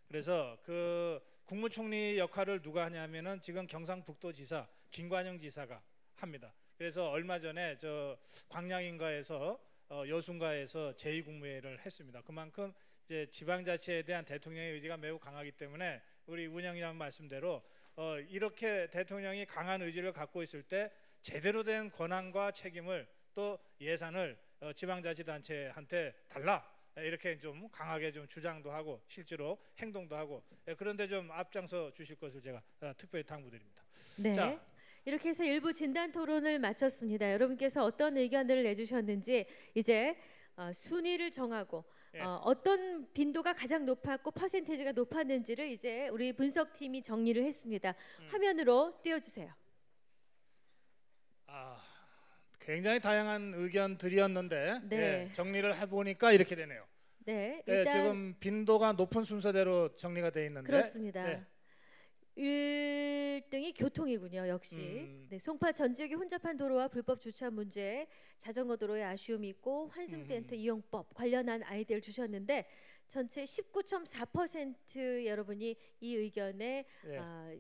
그래서 그 국무총리 역할을 누가 하냐면은 지금 경상북도지사 김관영 지사가 합니다. 그래서 얼마 전에 저 광양인가에서 여순가에서 제2국무회의를 했습니다. 그만큼 이제 지방자치에 대한 대통령의 의지가 매우 강하기 때문에 우리 운영위원 말씀대로 이렇게 대통령이 강한 의지를 갖고 있을 때 제대로 된 권한과 책임을 또 예산을 지방자치단체한테 달라 이렇게 좀 강하게 좀 주장도 하고 실제로 행동도 하고 그런데 좀 앞장서 주실 것을 제가 특별히 당부드립니다. 네. 자, 이렇게 해서 일부 진단 토론을 마쳤습니다. 여러분께서 어떤 의견을 내주셨는지 이제 순위를 정하고 어떤 빈도가 가장 높았고 퍼센테이지가 높았는지를 이제 우리 분석팀이 정리를 했습니다. 화면으로 띄워주세요. 굉장히 다양한 의견들이었는데 네. 정리를 해보니까 이렇게 되네요. 네, 일단 지금 빈도가 높은 순서대로 정리가 돼 있는데 그렇습니다. 네. 1등이 교통이군요. 역시 네, 송파 전 지역의 혼잡한 도로와 불법 주차 문제, 자전거 도로에 아쉬움이 있고 환승센터 이용법 관련한 아이디어를 주셨는데 전체 19.4% 여러분이 이 의견에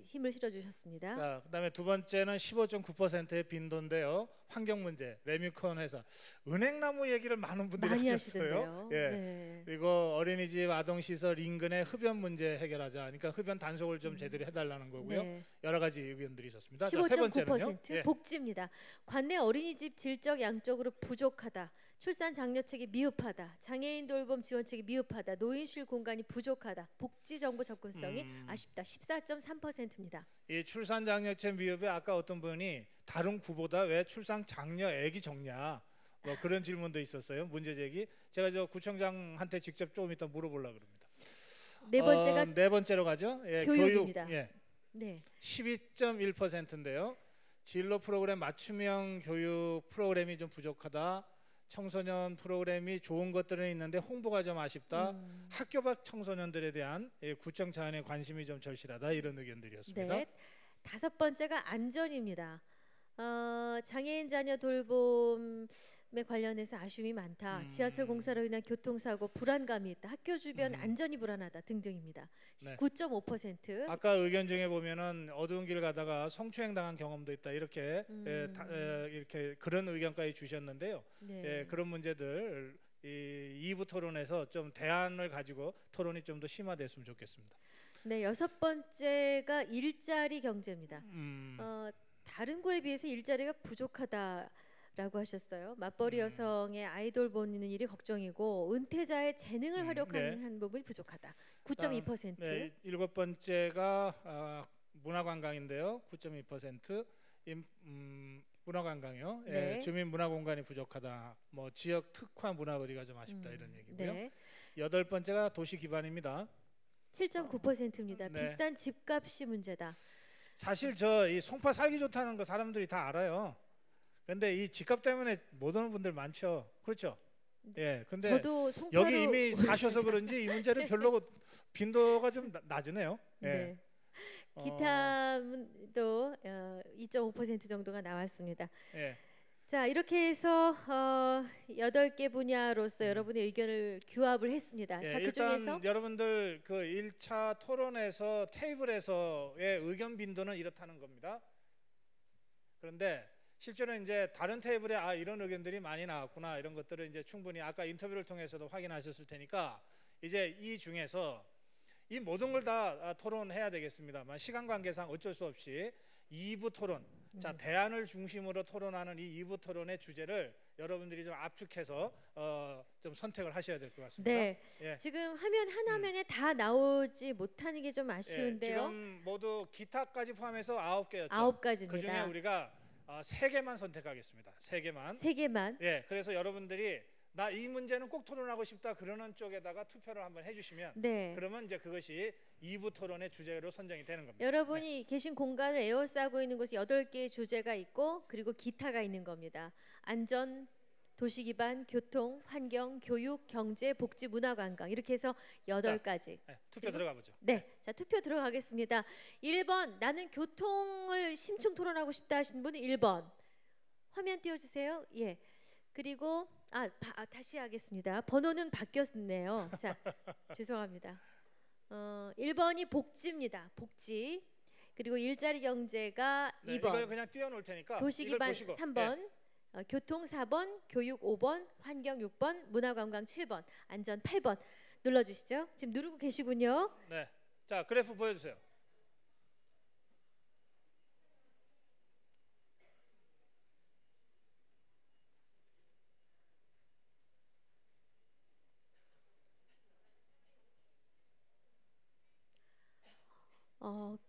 힘을 실어주셨습니다. 그다음에 두 번째는 15.9%의 빈도인데요. 환경 문제, 레뮤컨 회사, 은행나무 얘기를 많은 분들이 많이 하셨어요. 하시던데요. 네. 그리고 어린이집, 아동시설 인근의 흡연 문제 해결하자. 그러니까 흡연 단속을 좀 제대로 해달라는 거고요. 네. 여러 가지 의견들이 있었습니다. 자, 세 번째는요. 15.9% 복지입니다. 관내 어린이집 질적 양적으로 부족하다. 출산 장려책이 미흡하다. 장애인 돌봄 지원책이 미흡하다. 노인실 공간이 부족하다. 복지 정보 접근성이 아쉽다. 14.3%입니다. 이 출산 장려책 미흡에 아까 어떤 분이 다른 구보다 왜 출산 장려액이 적냐 뭐 그런 질문도 있었어요. 문제 제기. 제가 저 구청장한테 직접 조금 이따 물어보려고 합니다. 네 번째가 네 번째로 가죠. 교육입니다. 교육. 네. 12.1%인데요. 진로 프로그램 맞춤형 교육 프로그램이 좀 부족하다. 청소년 프로그램이 좋은 것들은 있는데 홍보가 좀 아쉽다. 학교 밖 청소년들에 대한 구청 차원의 관심이 좀 절실하다. 이런 의견들이었습니다. 네. 다섯 번째가 안전입니다. 장애인 자녀 돌봄에 관련해서 아쉬움이 많다. 지하철 공사로 인한 교통사고 불안감이 있다. 학교 주변 안전이 불안하다 등등입니다. 네. 9.5%. 아까 의견 중에 보면은 어두운 길 가다가 성추행 당한 경험도 있다. 이렇게 이렇게 그런 의견까지 주셨는데요. 네. 그런 문제들 이 2부 토론에서 좀 대안을 가지고 토론이 좀 더 심화됐으면 좋겠습니다. 네, 여섯 번째가 일자리 경제입니다. 다른 구에 비해서 일자리가 부족하다. 라고 하셨어요. 맞벌이 여성의 아이돌 보는 일이 걱정이고 은퇴자의 재능을 활용하는 부분이 부족하다. 9.2%. 네, 7번째가 문화관광인데요. 9.2%. 문화관광이요. 네. 예, 주민 문화공간이 부족하다. 뭐 지역 특화 문화거리가 좀 아쉽다 이런 얘기고요. 네. 8번째가 도시 기반입니다. 7.9%입니다. 네. 비싼 집값이 문제다. 사실 이 송파 살기 좋다는 거 사람들이 다 알아요. 근데 이 집값 때문에 못 오는 분들 많죠. 그렇죠? 예. 근데 저도 송파로 여기 이미 사셔서 그런지 이 문제는 별로 빈도가 좀 낮으네요. 예. 네. 기타도 2.5% 정도가 나왔습니다. 예. 자, 이렇게 해서 8개 분야로서 여러분의 의견을 규합을 했습니다. 예, 자, 일단 그중에서 여러분들 그 1차 토론에서 테이블에서의 의견 빈도는 이렇다는 겁니다. 그런데 실제로 이제 다른 테이블에 이런 의견들이 많이 나왔구나 이런 것들을 이제 충분히 아까 인터뷰를 통해서도 확인하셨을 테니까 이제 이 중에서 이 모든 걸 다 토론해야 되겠습니다만 시간 관계상 어쩔 수 없이 2부 토론, 자 대안을 중심으로 토론하는 이 2부 토론의 주제를 여러분들이 좀 압축해서 좀 선택을 하셔야 될 것 같습니다. 네, 예. 지금 화면 한 화면에 다 나오지 못하는 게 좀 아쉬운데요. 예, 지금 모두 기타까지 포함해서 9개였죠. 9가지입니다. 그 중에 우리가 3개만 선택하겠습니다. 3개만. 3개만. 예, 그래서 여러분들이 나 이 문제는 꼭 토론하고 싶다 그러는 쪽에다가 투표를 한번 해주시면 네. 그러면 이제 그것이 2부 토론의 주제로 선정이 되는 겁니다. 여러분이 계신 공간을 에워싸고 있는 곳이 8개의 주제가 있고 그리고 기타가 있는 겁니다. 안전, 도시기반, 교통, 환경, 교육, 경제, 복지, 문화관광 이렇게 해서 8가지. 네, 투표 들어가 보죠. 네, 자 투표 들어가겠습니다. 1번 나는 교통을 심층 토론하고 싶다 하시는 분은 1번 화면 띄워주세요. 예. 그리고 다시 하겠습니다. 번호는 바뀌었네요. 자, 죄송합니다. 1번이 복지입니다. 복지. 그리고 일자리 경제가 네, 2번. 이걸 그냥 띄워놓을 테니까 도시기반 이걸 보시고. 3번. 교통 4번, 교육 5번, 환경 6번, 문화관광 7번, 안전 8번 눌러주시죠. 지금 누르고 계시군요. 네, 자 그래프 보여주세요.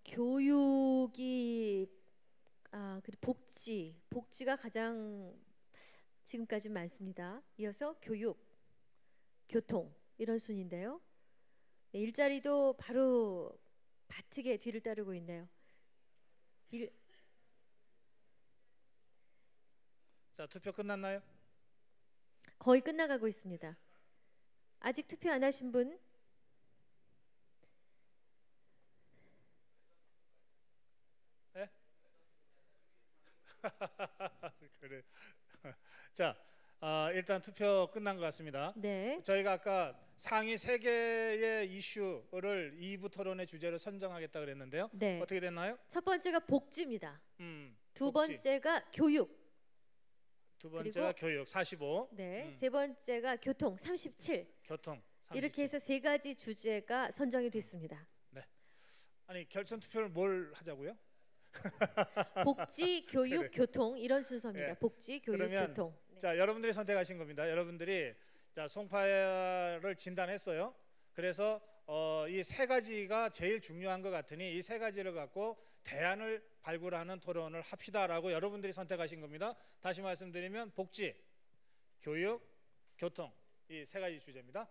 교육이 그리고 복지가 가장 지금까지 많습니다. 이어서 교육, 교통 이런 순인데요. 네, 일자리도 바로 바트게 뒤를 따르고 있네요. 자 투표 끝났나요? 거의 끝나가고 있습니다. 아직 투표 안 하신 분? 네? 그래. 자, 일단 투표 끝난 것 같습니다. 네. 저희가 아까 상위 3개의 이슈를 2부 토론의 주제로 선정하겠다 그랬는데요. 네. 어떻게 됐나요? 첫 번째가 복지입니다. 두 복지. 번째가 교육. 두 번째가 교육 45. 네. 세 번째가 교통 37. 교통 37. 이렇게 해서 3가지 주제가 선정이 됐습니다. 네. 아니 결선 투표를 뭘 하자고요? 복지, 교육, 그래. 교통 이런 순서입니다. 예. 복지, 교육, 그러면, 교통. 네. 자 여러분들이 선택하신 겁니다. 여러분들이 자 송파를 진단했어요. 그래서 이 3가지가 제일 중요한 것 같으니 이 3가지를 갖고 대안을 발굴하는 토론을 합시다라고 여러분들이 선택하신 겁니다. 다시 말씀드리면 복지, 교육, 교통 이 3가지 주제입니다.